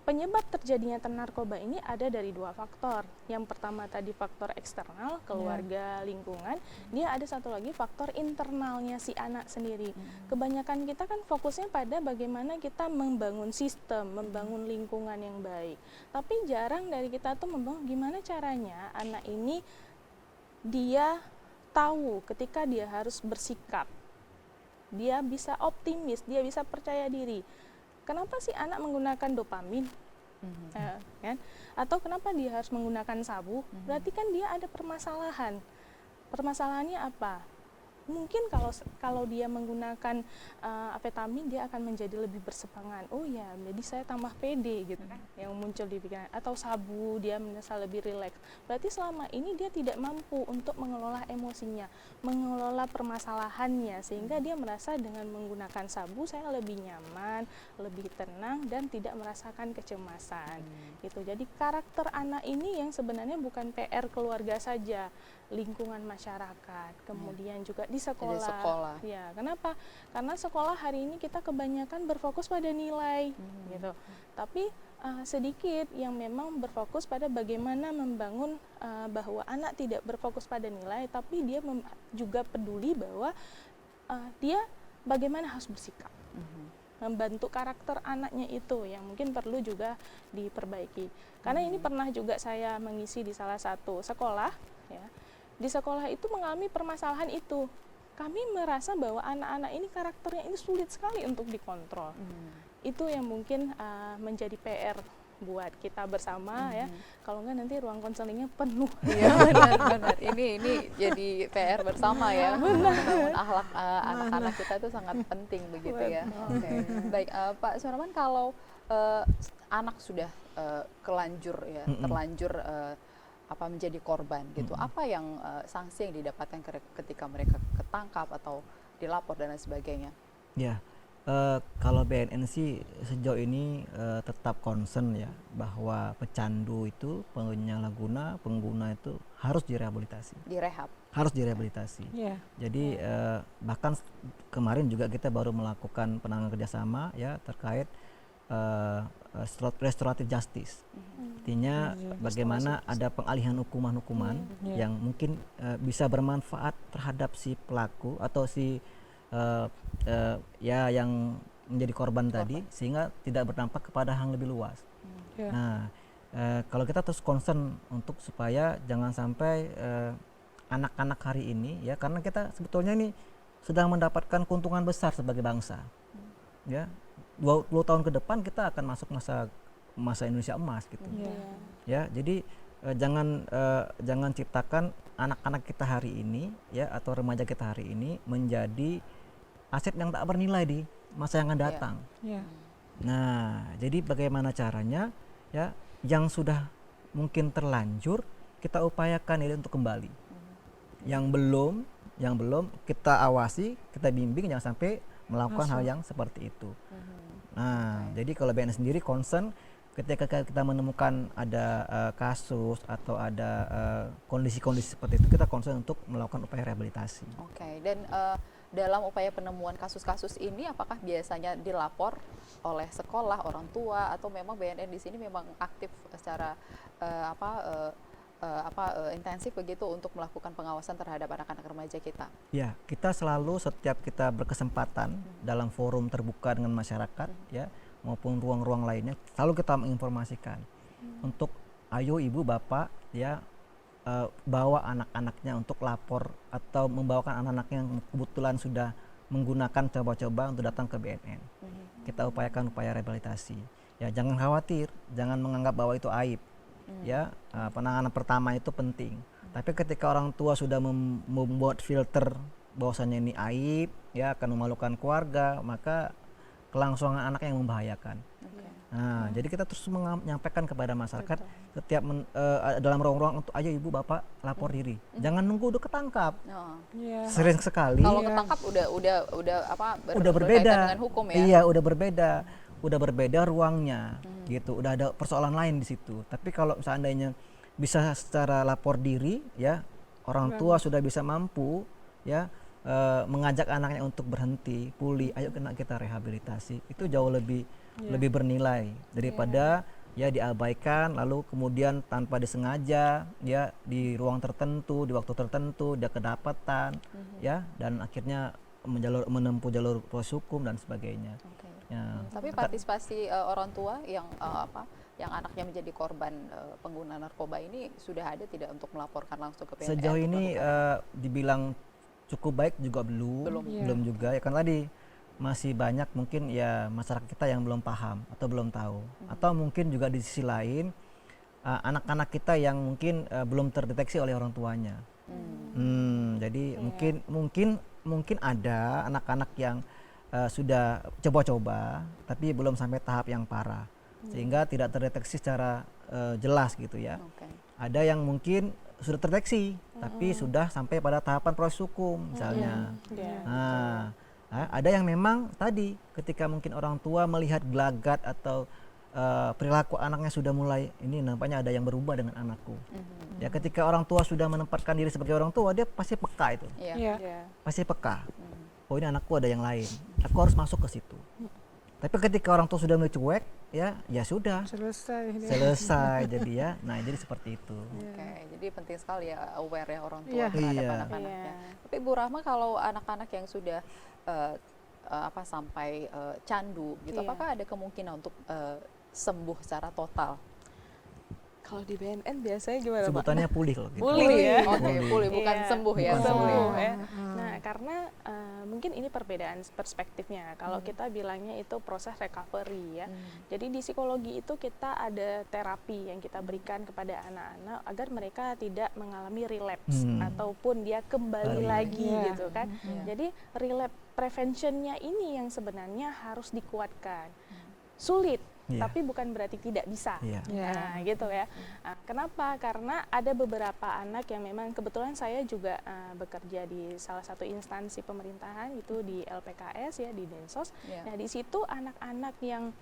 penyebab terjadinya narkoba ini ada dari dua faktor. Yang pertama tadi faktor eksternal, keluarga, lingkungan. Dia ada satu lagi faktor internalnya si anak sendiri. Kebanyakan kita kan fokusnya pada bagaimana kita membangun sistem, membangun lingkungan yang baik. Tapi jarang dari kita tuh membangun gimana caranya anak ini dia tahu ketika dia harus bersikap. Dia bisa optimis, dia bisa percaya diri. Kenapa sih anak menggunakan dopamin? Kan? Atau kenapa dia harus menggunakan sabu? Berarti kan dia ada permasalahan. Permasalahannya apa? Mungkin kalau dia menggunakan amfetamin, dia akan menjadi lebih bersemangat. Oh ya, jadi saya tambah pede gitu kan, yang muncul di pikiran. Atau sabu, dia merasa lebih rileks. Berarti selama ini dia tidak mampu untuk mengelola emosinya, mengelola permasalahannya, sehingga dia merasa dengan menggunakan sabu saya lebih nyaman, lebih tenang, dan tidak merasakan kecemasan. Gitu. Jadi karakter anak ini yang sebenarnya bukan PR keluarga saja, lingkungan masyarakat, kemudian juga di sekolah. Ya, kenapa? Karena sekolah hari ini kita kebanyakan berfokus pada nilai, gitu. Tapi sedikit yang memang berfokus pada bagaimana membangun bahwa anak tidak berfokus pada nilai, tapi dia juga peduli bahwa dia bagaimana harus bersikap. Membantu karakter anaknya itu yang mungkin perlu juga diperbaiki. Karena ini pernah juga saya mengisi di salah satu sekolah, ya. Di sekolah itu mengalami permasalahan itu. Kami merasa bahwa anak-anak ini karakternya ini sulit sekali untuk dikontrol. Itu yang mungkin menjadi PR buat kita bersama ya. Kalau enggak nanti ruang konselingnya penuh. Iya benar. Ini jadi PR bersama ya. Membangun akhlak anak-anak kita itu sangat penting begitu ya. Baik, Pak Surahman, kalau anak sudah terlanjur menjadi korban gitu, apa yang sanksi yang didapatkan ketika mereka ketangkap atau dilapor dan lain sebagainya? Ya, kalau BNN sih sejauh ini tetap concern ya bahwa pecandu itu, penyalahguna, pengguna itu harus direhabilitasi. Harus direhabilitasi. Jadi bahkan kemarin juga kita baru melakukan penanganan kerjasama ya terkait restoratif justice. Artinya bagaimana ada pengalihan hukuman-hukuman yang mungkin bisa bermanfaat terhadap si pelaku atau si yang menjadi korban tadi sehingga tidak berdampak kepada hal lebih luas. Ya. Nah, kalau kita terus concern untuk supaya jangan sampai anak-anak hari ini ya, karena kita sebetulnya ini sedang mendapatkan keuntungan besar sebagai bangsa. Ya, 20 tahun ke depan kita akan masuk masa Indonesia emas gitu. Iya. Ya, jadi jangan ciptakan anak-anak kita hari ini ya atau remaja kita hari ini menjadi aset yang tak bernilai di masa yang akan datang. Ya. Nah, jadi bagaimana caranya ya yang sudah mungkin terlanjur kita upayakan ini untuk kembali. Yang belum kita awasi, kita bimbing jangan sampai melakukan hal yang seperti itu. Nah, jadi kalau BNN sendiri concern ketika kita menemukan ada kasus atau ada kondisi-kondisi seperti itu, kita concern untuk melakukan upaya rehabilitasi. Oke, dan dalam upaya penemuan kasus-kasus ini apakah biasanya dilapor oleh sekolah, orang tua, atau memang BNN di sini memang aktif secara intensif begitu untuk melakukan pengawasan terhadap anak-anak remaja kita? Ya, kita selalu setiap kita berkesempatan dalam forum terbuka dengan masyarakat ya maupun ruang-ruang lainnya selalu kita menginformasikan untuk ayo ibu bapak ya bawa anak-anaknya untuk lapor atau membawakan anak-anaknya yang kebetulan sudah menggunakan coba-coba untuk datang ke BNN. Kita upayakan upaya rehabilitasi. Ya, jangan khawatir, jangan menganggap bahwa itu aib. Ya, penanganan pertama itu penting. Tapi ketika orang tua sudah membuat filter bahwasannya ini aib, ya akan memalukan keluarga, maka kelangsungan anak yang membahayakan. Nah, jadi kita terus menyampaikan kepada masyarakat setiap dalam ruang-ruang untuk ayo ibu bapak lapor diri. Jangan nunggu udah ketangkap. Ya. Sering sekali. Kalau ketangkap udah berbeda dengan hukum ya. Iya, udah berbeda ruangnya gitu. Udah ada persoalan lain di situ. Tapi kalau seandainya bisa secara lapor diri ya, orang tua sudah bisa mampu ya mengajak anaknya untuk berhenti, pulih, ayo kita rehabilitasi. Itu jauh lebih bernilai daripada ya diabaikan lalu kemudian tanpa disengaja ya di ruang tertentu, di waktu tertentu dia kedapatan ya dan akhirnya menempuh jalur proses hukum dan sebagainya. Ya. Tapi partisipasi orang tua yang yang anaknya menjadi korban pengguna narkoba ini sudah ada tidak untuk melaporkan langsung ke BNN? Sejauh ini dibilang cukup baik juga belum juga ya, kan tadi masih banyak mungkin ya masyarakat kita yang belum paham atau belum tahu atau mungkin juga di sisi lain anak-anak kita yang mungkin belum terdeteksi oleh orang tuanya. Jadi mungkin ada anak-anak yang sudah coba-coba tapi belum sampai tahap yang parah sehingga tidak terdeteksi secara jelas gitu ya. Ada yang mungkin sudah terdeteksi tapi sudah sampai pada tahapan proses hukum misalnya. Nah, ada yang memang tadi ketika mungkin orang tua melihat gelagat atau perilaku anaknya sudah mulai ini nampaknya ada yang berubah dengan anakku. Ya ketika orang tua sudah menempatkan diri sebagai orang tua dia pasti peka itu. Pasti peka. Oh ini anakku ada yang lain. Aku harus masuk ke situ. Tapi ketika orang tua sudah mulai cuek ya sudah selesai jadi ya. Nah, jadi seperti itu. Jadi penting sekali ya aware ya orang tua terhadap anak-anaknya. Tapi Bu Rahma, kalau anak-anak yang sudah sampai candu gitu, apakah ada kemungkinan untuk sembuh secara total? Kalau di BNN biasanya gimana, Pak? Sebutannya pulih loh. Gitu. Pulih ya. Pulih bukan sembuh ya. Bukan sembuh. Ya. Nah, karena mungkin ini perbedaan perspektifnya. Kalau kita bilangnya itu proses recovery ya. Jadi di psikologi itu kita ada terapi yang kita berikan kepada anak-anak agar mereka tidak mengalami relapse ataupun dia kembali lagi gitu kan. Jadi relapse preventionnya ini yang sebenarnya harus dikuatkan. Sulit. Tapi bukan berarti tidak bisa. Nah, gitu ya. Nah, kenapa? Karena ada beberapa anak yang memang kebetulan saya juga bekerja di salah satu instansi pemerintahan itu di LPKS ya, di Densos. Nah, di situ anak-anak yang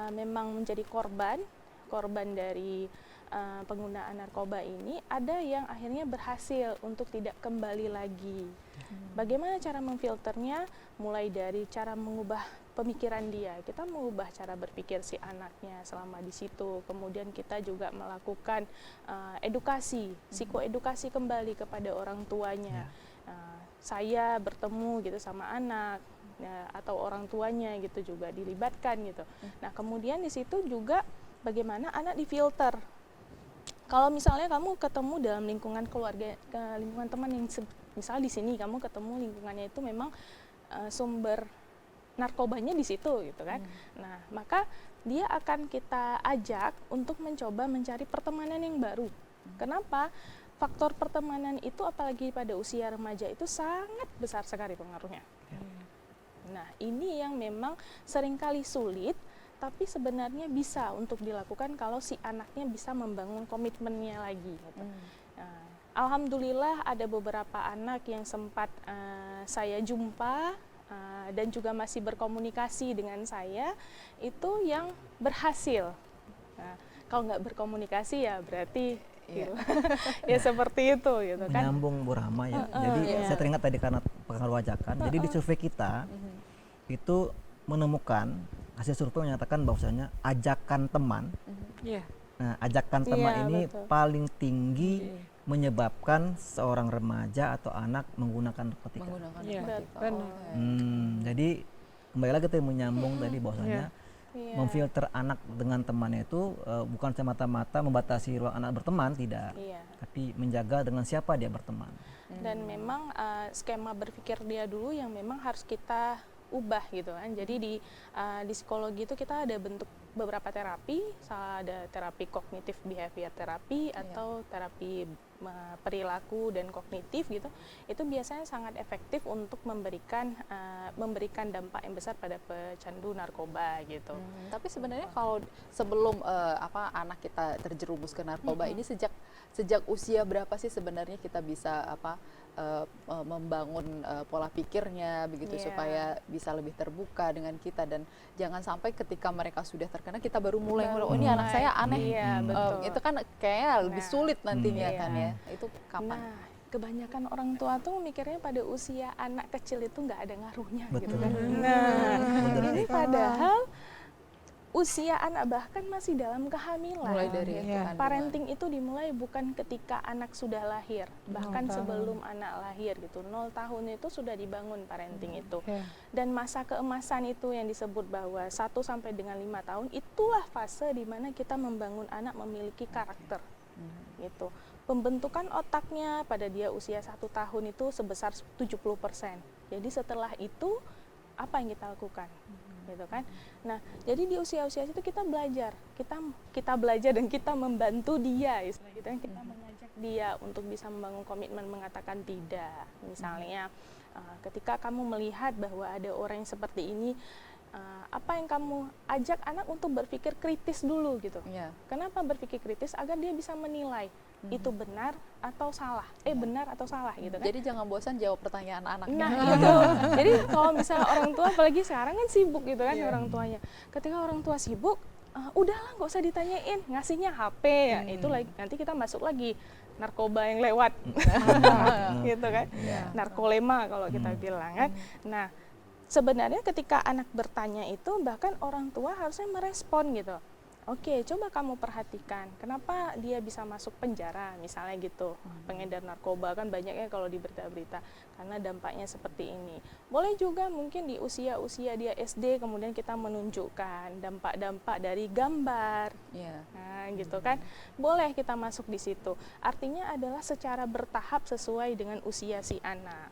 memang menjadi korban dari penggunaan narkoba ini ada yang akhirnya berhasil untuk tidak kembali lagi. Bagaimana cara memfilternya? Mulai dari cara mengubah pemikiran dia, kita mengubah cara berpikir si anaknya selama di situ. Kemudian kita juga melakukan edukasi, psikoedukasi kembali kepada orang tuanya. Saya bertemu gitu sama anak, ya, atau orang tuanya gitu juga dilibatkan gitu. Nah kemudian di situ juga bagaimana anak difilter. Kalau misalnya kamu ketemu dalam lingkungan keluarga, lingkungan teman yang misalnya di sini kamu ketemu lingkungannya itu memang sumber narkobanya di situ gitu kan. Nah, maka dia akan kita ajak untuk mencoba mencari pertemanan yang baru. Kenapa? Faktor pertemanan itu apalagi pada usia remaja itu sangat besar sekali pengaruhnya. Nah, ini yang memang seringkali sulit, tapi sebenarnya bisa untuk dilakukan kalau si anaknya bisa membangun komitmennya lagi. Gitu. Nah, alhamdulillah ada beberapa anak yang sempat saya jumpa dan juga masih berkomunikasi dengan saya, itu yang berhasil. Nah, kalau nggak berkomunikasi ya berarti gitu. Ya seperti itu gitu kan. Menyambung Bu Rahma ya. Jadi saya teringat tadi karena pengaruh ajakan. Jadi di survei kita itu menemukan hasil survei menyatakan bahwasanya ajakan teman. Nah, ajakan teman ini paling tinggi menyebabkan seorang remaja atau anak menggunakan narkotika. Jadi kembali lagi kita menyambung tadi bahwasanya memfilter anak dengan temannya itu bukan semata-mata membatasi ruang anak berteman, tidak, tapi menjaga dengan siapa dia berteman. Dan memang skema berpikir dia dulu yang memang harus kita ubah gitu kan. Jadi di psikologi itu kita ada bentuk beberapa terapi, ada terapi kognitif behavior terapi atau terapi perilaku dan kognitif gitu. Itu biasanya sangat efektif untuk memberikan dampak yang besar pada pecandu narkoba gitu. Tapi sebenarnya kalau sebelum anak kita terjerumus ke narkoba ini sejak usia berapa sih sebenarnya kita bisa membangun pola pikirnya begitu supaya bisa lebih terbuka dengan kita, dan jangan sampai ketika mereka sudah terkena kita baru mulai oh ini anak saya aneh. Itu kan kayaknya lebih sulit nantinya kan ya. Itu kapan? Nah, kebanyakan orang tua tuh mikirnya pada usia anak kecil itu nggak ada ngaruhnya gitu kan. Nah, ini padahal usia anak bahkan masih dalam kehamilan. Mulai dari parenting itu dimulai bukan ketika anak sudah lahir, bahkan sebelum anak lahir gitu. 0 tahun itu sudah dibangun parenting itu. Dan masa keemasan itu yang disebut bahwa 1 sampai dengan 5 tahun itulah fase di mana kita membangun anak memiliki karakter. Gitu. Pembentukan otaknya pada dia usia 1 tahun itu sebesar 70%. Jadi setelah itu apa yang kita lakukan? Gitu kan. Nah, jadi di usia-usia itu kita belajar. Kita belajar dan kita membantu dia, istilah gitu kan. Kita mengajak dia untuk bisa membangun komitmen mengatakan tidak. Misalnya ketika kamu melihat bahwa ada orang yang seperti ini, apa yang kamu ajak anak untuk berpikir kritis dulu gitu. Kenapa berpikir kritis? Agar dia bisa menilai itu benar atau salah, benar atau salah gitu kan. Jadi jangan bosan jawab pertanyaan anaknya. Nah itu, jadi kalau misalnya orang tua apalagi sekarang kan sibuk gitu kan orang tuanya. Ketika orang tua sibuk, udahlah nggak usah ditanyain, ngasihnya HP ya. Itu lagi, nanti kita masuk lagi narkoba yang lewat, gitu kan. Narkolema kalau kita bilang kan. Nah sebenarnya ketika anak bertanya itu bahkan orang tua harusnya merespon gitu. Oke, coba kamu perhatikan kenapa dia bisa masuk penjara misalnya gitu. Pengedar narkoba kan banyak ya kalau di berita-berita karena dampaknya seperti ini. Boleh juga mungkin di usia-usia dia SD kemudian kita menunjukkan dampak-dampak dari gambar. Nah, gitu kan. Boleh kita masuk di situ. Artinya adalah secara bertahap sesuai dengan usia si anak.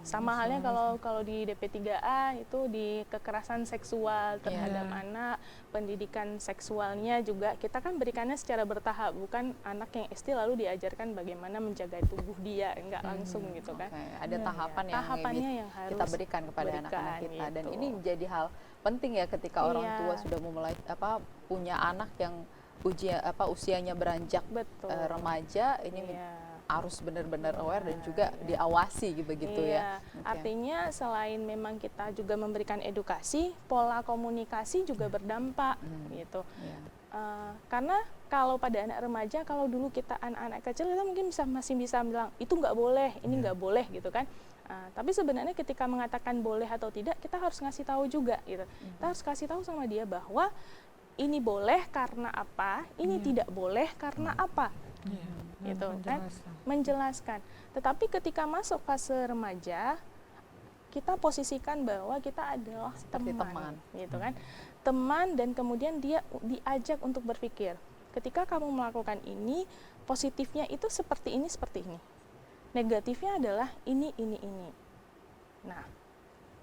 Sama halnya kalau di DP3A itu di kekerasan seksual terhadap anak, pendidikan seksualnya juga kita kan berikannya secara bertahap, bukan anak yang SD lalu diajarkan bagaimana menjaga tubuh dia, enggak langsung gitu kan. Ada tahapannya yang harus kita berikan kepada anak-anak kita gitu. Dan ini menjadi hal penting ya ketika orang tua sudah memulai punya anak yang usianya beranjak remaja ini. Harus benar-benar aware dan juga diawasi begitu ya. Artinya selain memang kita juga memberikan edukasi, pola komunikasi juga berdampak gitu. Karena kalau pada anak remaja, kalau dulu kita anak-anak kecil kita mungkin masih bisa bilang itu nggak boleh, ini nggak boleh gitu kan. Tapi sebenarnya ketika mengatakan boleh atau tidak, kita harus ngasih tahu juga gitu. Kita harus kasih tahu sama dia bahwa ini boleh karena apa, ini tidak boleh karena apa. Gitu kan, menjelaskan. Tetapi ketika masuk fase remaja, kita posisikan bahwa kita adalah Seperti teman. gitu kan, teman, dan kemudian dia diajak untuk berpikir, ketika kamu melakukan ini, positifnya itu seperti ini, negatifnya adalah ini. Nah,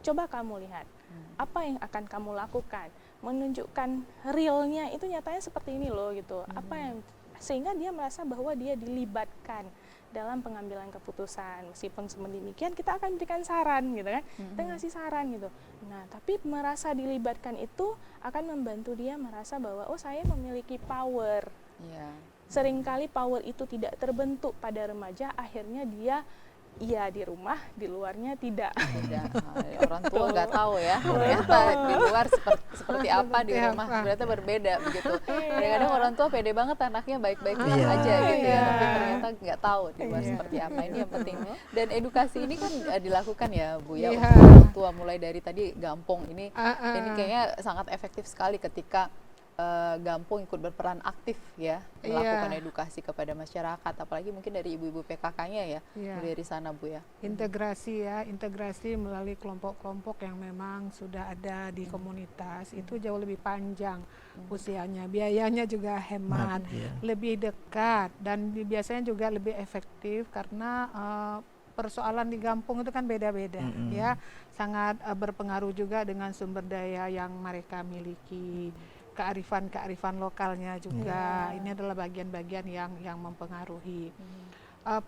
coba kamu lihat apa yang akan kamu lakukan, menunjukkan realnya itu nyatanya seperti ini loh gitu. Apa yang sehingga dia merasa bahwa dia dilibatkan dalam pengambilan keputusan. Meskipun demikian kita akan berikan saran gitu kan, kita ngasih saran gitu. Nah, tapi merasa dilibatkan itu akan membantu dia merasa bahwa oh, saya memiliki power. Seringkali power itu tidak terbentuk pada remaja, akhirnya dia iya di rumah, di luarnya tidak. Orang tua nggak tahu ya, ternyata di luar seperti apa, di rumah ternyata berbeda begitu. Kadang-kadang orang tua pede banget anaknya baik-baik aja gitu ya, tapi ternyata nggak tahu di luar seperti apa. Ini yang penting. Dan edukasi ini kan dilakukan ya Bu ya, untuk orang tua mulai dari tadi Gampong ini kayaknya sangat efektif sekali ketika Gampong ikut berperan aktif ya, melakukan edukasi kepada masyarakat, apalagi mungkin dari ibu-ibu PKK-nya ya, dari sana Bu ya. Integrasi melalui kelompok-kelompok yang memang sudah ada di komunitas, itu jauh lebih panjang usianya, biayanya juga hemat, lebih dekat, dan biasanya juga lebih efektif karena persoalan di Gampong itu kan beda-beda ya, sangat berpengaruh juga dengan sumber daya yang mereka miliki. Kearifan lokalnya juga, ini adalah bagian-bagian yang mempengaruhi.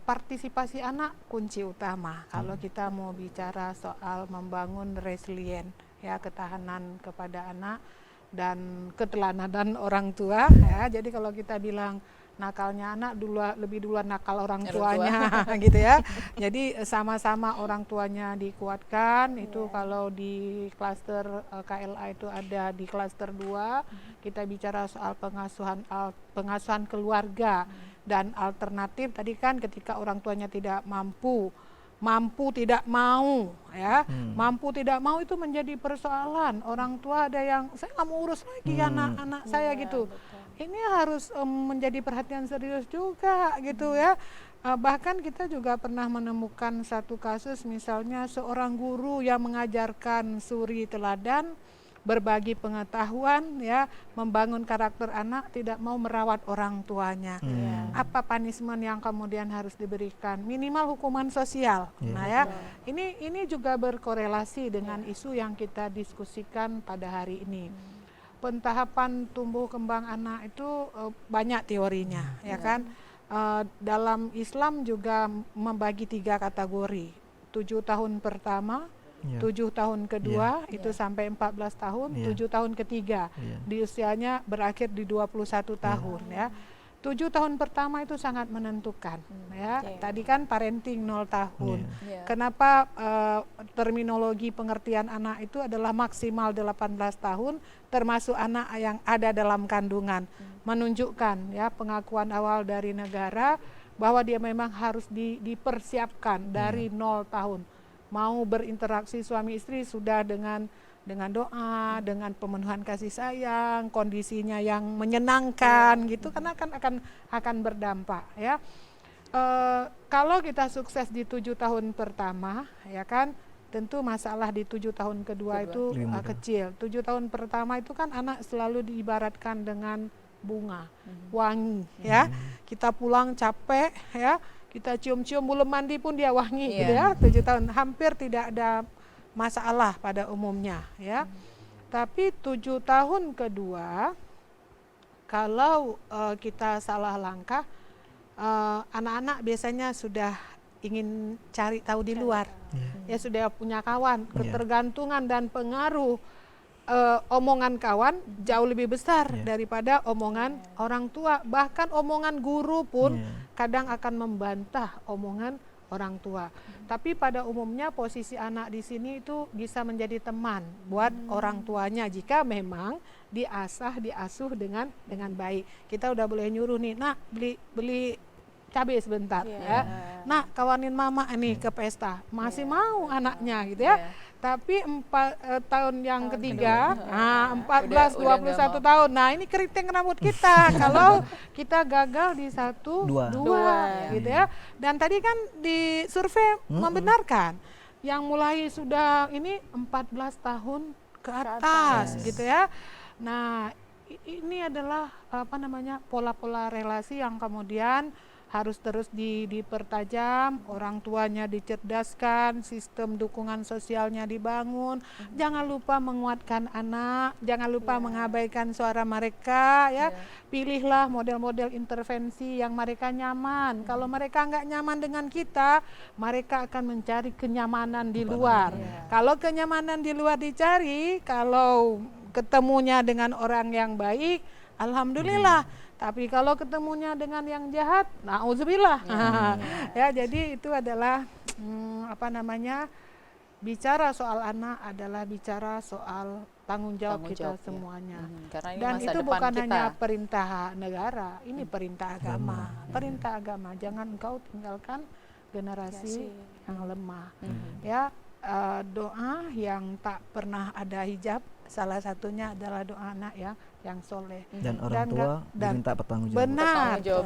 Partisipasi anak kunci utama kalau kita mau bicara soal membangun resilient ya, ketahanan kepada anak dan keteladanan orang tua ya. Jadi kalau kita bilang nakalnya anak lebih duluan nakal orang tuanya gitu ya. Jadi sama-sama orang tuanya dikuatkan. Itu kalau di klaster KLA itu ada di klaster 2, kita bicara soal pengasuhan keluarga dan alternatif. Tadi kan ketika orang tuanya tidak mampu tidak mau ya, mampu tidak mau itu menjadi persoalan. Orang tua ada yang saya nggak mau urus lagi anak-anak saya gitu. Ini harus menjadi perhatian serius juga gitu ya. Bahkan kita juga pernah menemukan satu kasus, misalnya seorang guru yang mengajarkan suri teladan, berbagi pengetahuan ya, membangun karakter anak, tidak mau merawat orang tuanya. Apa punishment yang kemudian harus diberikan? Minimal hukuman sosial. Nah ya, ini juga berkorelasi dengan isu yang kita diskusikan pada hari ini. Pentahapan tumbuh kembang anak itu banyak teorinya ya kan. Dalam Islam juga membagi 3 kategori, 7 tahun pertama, 7 tahun kedua itu sampai 14 tahun, 7 tahun ketiga di usianya berakhir di 21 tahun ya. 7 tahun pertama itu sangat menentukan ya. Tadi kan parenting 0 tahun. Kenapa terminologi pengertian anak itu adalah maksimal 18 tahun termasuk anak yang ada dalam kandungan. Menunjukkan ya pengakuan awal dari negara bahwa dia memang harus dipersiapkan dari 0 tahun. Mau berinteraksi suami istri sudah dengan doa, dengan pemenuhan kasih sayang, kondisinya yang menyenangkan gitu, karena akan berdampak ya. Kalau kita sukses di 7 tahun pertama ya kan, tentu masalah di 7 tahun kedua itu kecil. 7 tahun pertama itu kan anak selalu diibaratkan dengan bunga, wangi ya. Kita pulang capek ya, kita cium-cium, belum mandi pun dia wangi gitu ya. 7 tahun hampir tidak ada masalah pada umumnya ya. Tapi 7 tahun kedua kalau kita salah langkah, anak-anak biasanya sudah ingin cari tahu di luar. Ya sudah punya kawan, ketergantungan dan pengaruh omongan kawan jauh lebih besar daripada omongan orang tua. Bahkan omongan guru pun kadang akan membantah omongan orang tua. Tapi pada umumnya posisi anak di sini itu bisa menjadi teman buat orang tuanya jika memang diasuh dengan baik. Kita udah boleh nyuruh nih, nak beli cabai sebentar ya. Nak kawanin mama nih ke pesta. Masih mau anaknya gitu ya. Tapi tahun yang ketiga, 14, 21 tahun. Nah ini keriting rambut kita kalau kita gagal di 1, 2 gitu ya. Dan tadi kan di survei membenarkan yang mulai sudah ini 14 tahun ke atas gitu ya. Nah, ini adalah pola-pola relasi yang kemudian harus terus dipertajam, orang tuanya dicerdaskan, sistem dukungan sosialnya dibangun. Jangan lupa menguatkan anak, jangan lupa mengabaikan suara mereka ya. Pilihlah model-model intervensi yang mereka nyaman. Kalau mereka nggak nyaman dengan kita, mereka akan mencari kenyamanan di luar. Kalau kenyamanan di luar dicari, kalau ketemunya dengan orang yang baik, alhamdulillah. Tapi kalau ketemunya dengan yang jahat, na'udzubillah. Ya, jadi itu adalah bicara soal anak adalah bicara soal tanggung jawab kita semuanya. Karena ini Dan masa itu depan bukan kita. hanya perintah negara, ini perintah agama. Perintah agama, jangan engkau tinggalkan generasi yang lemah. Ya, doa yang tak pernah ada hijab, salah satunya adalah doa anak yang soleh. Dan orang tua diminta bertanggung jawab.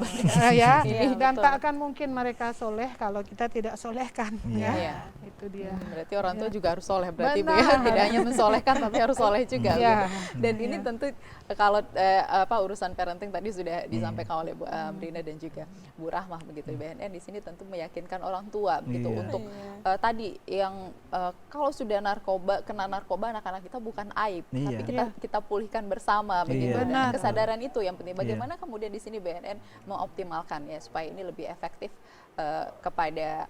Benar. Ya, dan tak akan mungkin mereka soleh kalau kita tidak solehkan. Ya, itu dia. Berarti orang tua juga harus soleh berarti Bu ya, tidak hanya mensolehkan tapi harus soleh juga. Dan ini tentu kalau urusan parenting tadi sudah disampaikan oleh Bu Amrina dan juga Bu Rahmah begitu. BNN di sini tentu meyakinkan orang tua begitu untuk tadi yang kalau sudah kena narkoba anak-anak kita bukan aib, tapi kita pulihkan bersama begitu. Dan kesadaran itu yang penting. Bagaimana kemudian di sini BNN mengoptimalkan ya supaya ini lebih efektif kepada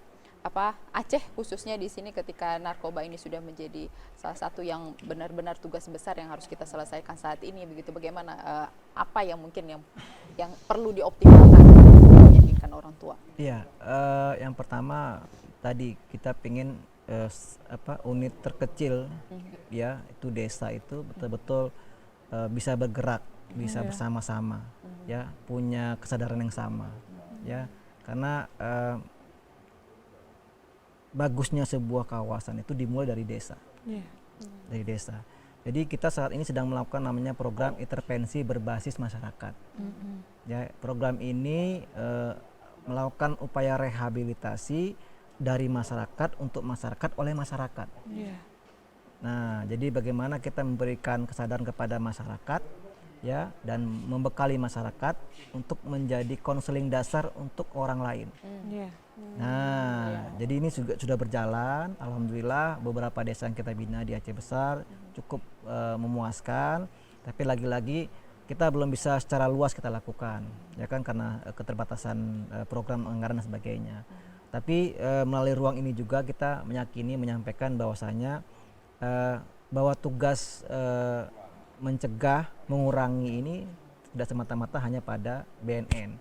Aceh khususnya di sini ketika narkoba ini sudah menjadi salah satu yang benar-benar tugas besar yang harus kita selesaikan saat ini begitu. Bagaimana apa yang mungkin yang perlu dioptimalkan untuk meyakinkan orang tua? Iya, yang pertama tadi kita pengen unit terkecil ya itu desa itu betul-betul bisa bergerak, bisa bersama-sama, ya punya kesadaran yang sama, ya karena bagusnya sebuah kawasan itu dimulai dari desa, dari desa. Jadi kita saat ini sedang melakukan namanya program intervensi berbasis masyarakat. Ya, program ini melakukan upaya rehabilitasi dari masyarakat untuk masyarakat oleh masyarakat. Nah, jadi bagaimana kita memberikan kesadaran kepada masyarakat, ya, dan membekali masyarakat untuk menjadi konseling dasar untuk orang lain. Nah, jadi ini sudah berjalan. Alhamdulillah beberapa desa yang kita bina di Aceh Besar cukup memuaskan. Tapi lagi-lagi kita belum bisa secara luas kita lakukan, ya kan karena keterbatasan program anggaran dan sebagainya. Tapi melalui ruang ini juga kita menyampaikan bahwasanya bahwa tugas mencegah, mengurangi ini tidak semata-mata hanya pada BNN.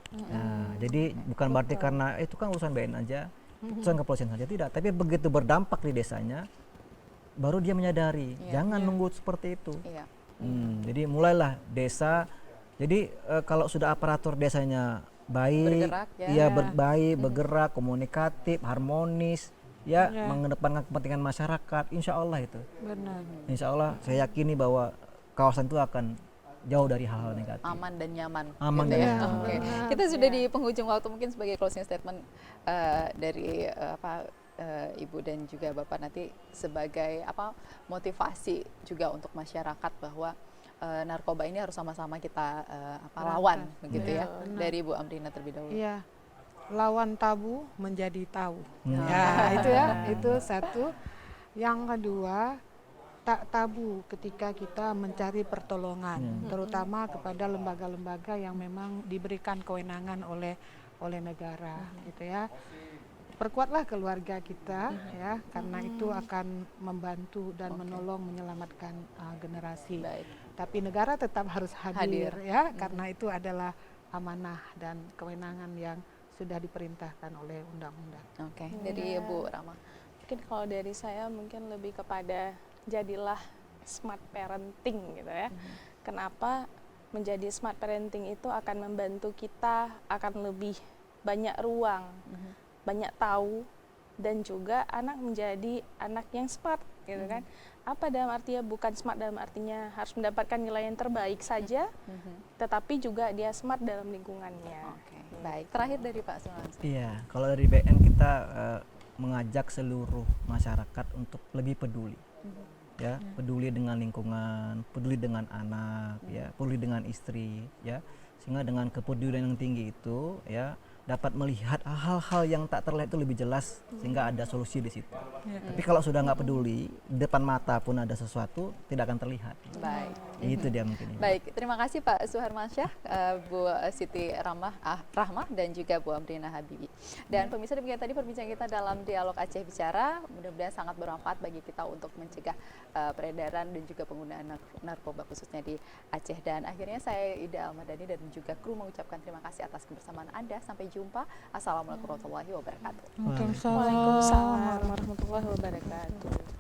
Nah, jadi bukan berarti karena itu kan urusan BNN aja, urusan kepolisian saja, tidak. Tapi begitu berdampak di desanya, baru dia menyadari, jangan nunggu seperti itu. Jadi mulailah desa. Jadi kalau sudah aparatur desanya baik, bergerak, komunikatif, harmonis, ya mengedepankan kepentingan masyarakat, insya Allah itu. Insya Allah saya yakini bahwa kawasan itu akan jauh dari hal-hal negatif. Aman dan nyaman. Aman gitu dan ya. nyaman. Kita sudah di penghujung waktu, mungkin sebagai closing statement dari Ibu dan juga Bapak nanti sebagai motivasi juga untuk masyarakat bahwa narkoba ini harus sama-sama kita lawan begitu ya. Dari Ibu Amrina terlebih dahulu. Iya. Lawan tabu menjadi tahu. Ya, itu ya, itu satu. Yang kedua, tak tabu ketika kita mencari pertolongan, terutama kepada lembaga-lembaga yang memang diberikan kewenangan oleh negara, gitu ya. Perkuatlah keluarga kita, ya, karena itu akan membantu dan menolong menyelamatkan generasi. Tapi negara tetap harus hadir. Ya, karena itu adalah amanah dan kewenangan yang sudah diperintahkan oleh undang-undang. Dari Bu Rama. Mungkin kalau dari saya mungkin lebih kepada jadilah smart parenting gitu ya. Kenapa menjadi smart parenting itu akan membantu kita akan lebih banyak ruang, banyak tahu, dan juga anak menjadi anak yang smart gitu kan. Apa dalam artinya bukan smart dalam artinya harus mendapatkan nilai yang terbaik saja, tetapi juga dia smart dalam lingkungannya. Baik, terakhir dari Pak Sunan. Iya, kalau dari BN kita mengajak seluruh masyarakat untuk lebih peduli, ya, peduli dengan lingkungan, peduli dengan anak, ya, peduli dengan istri, ya, sehingga dengan kepedulian yang tinggi itu, ya, dapat melihat hal-hal yang tak terlihat itu lebih jelas sehingga ada solusi di situ. Tapi kalau sudah nggak peduli, di depan mata pun ada sesuatu tidak akan terlihat. Baik. Itu dia mungkin. Baik, terima kasih Pak Suharmansyah, Bu Siti Rahmah dan juga Bu Amrina Habibi. Dan pemirsa, demikian tadi perbincangan kita dalam dialog Aceh Bicara. Mudah-mudahan sangat bermanfaat bagi kita untuk mencegah peredaran dan juga penggunaan narkoba khususnya di Aceh. Dan akhirnya saya Ida Almadani dan juga kru mengucapkan terima kasih atas kebersamaan Anda. Sampai jumpa. Assalamualaikum warahmatullahi wabarakatuh. Waalaikumsalam warahmatullahi wabarakatuh.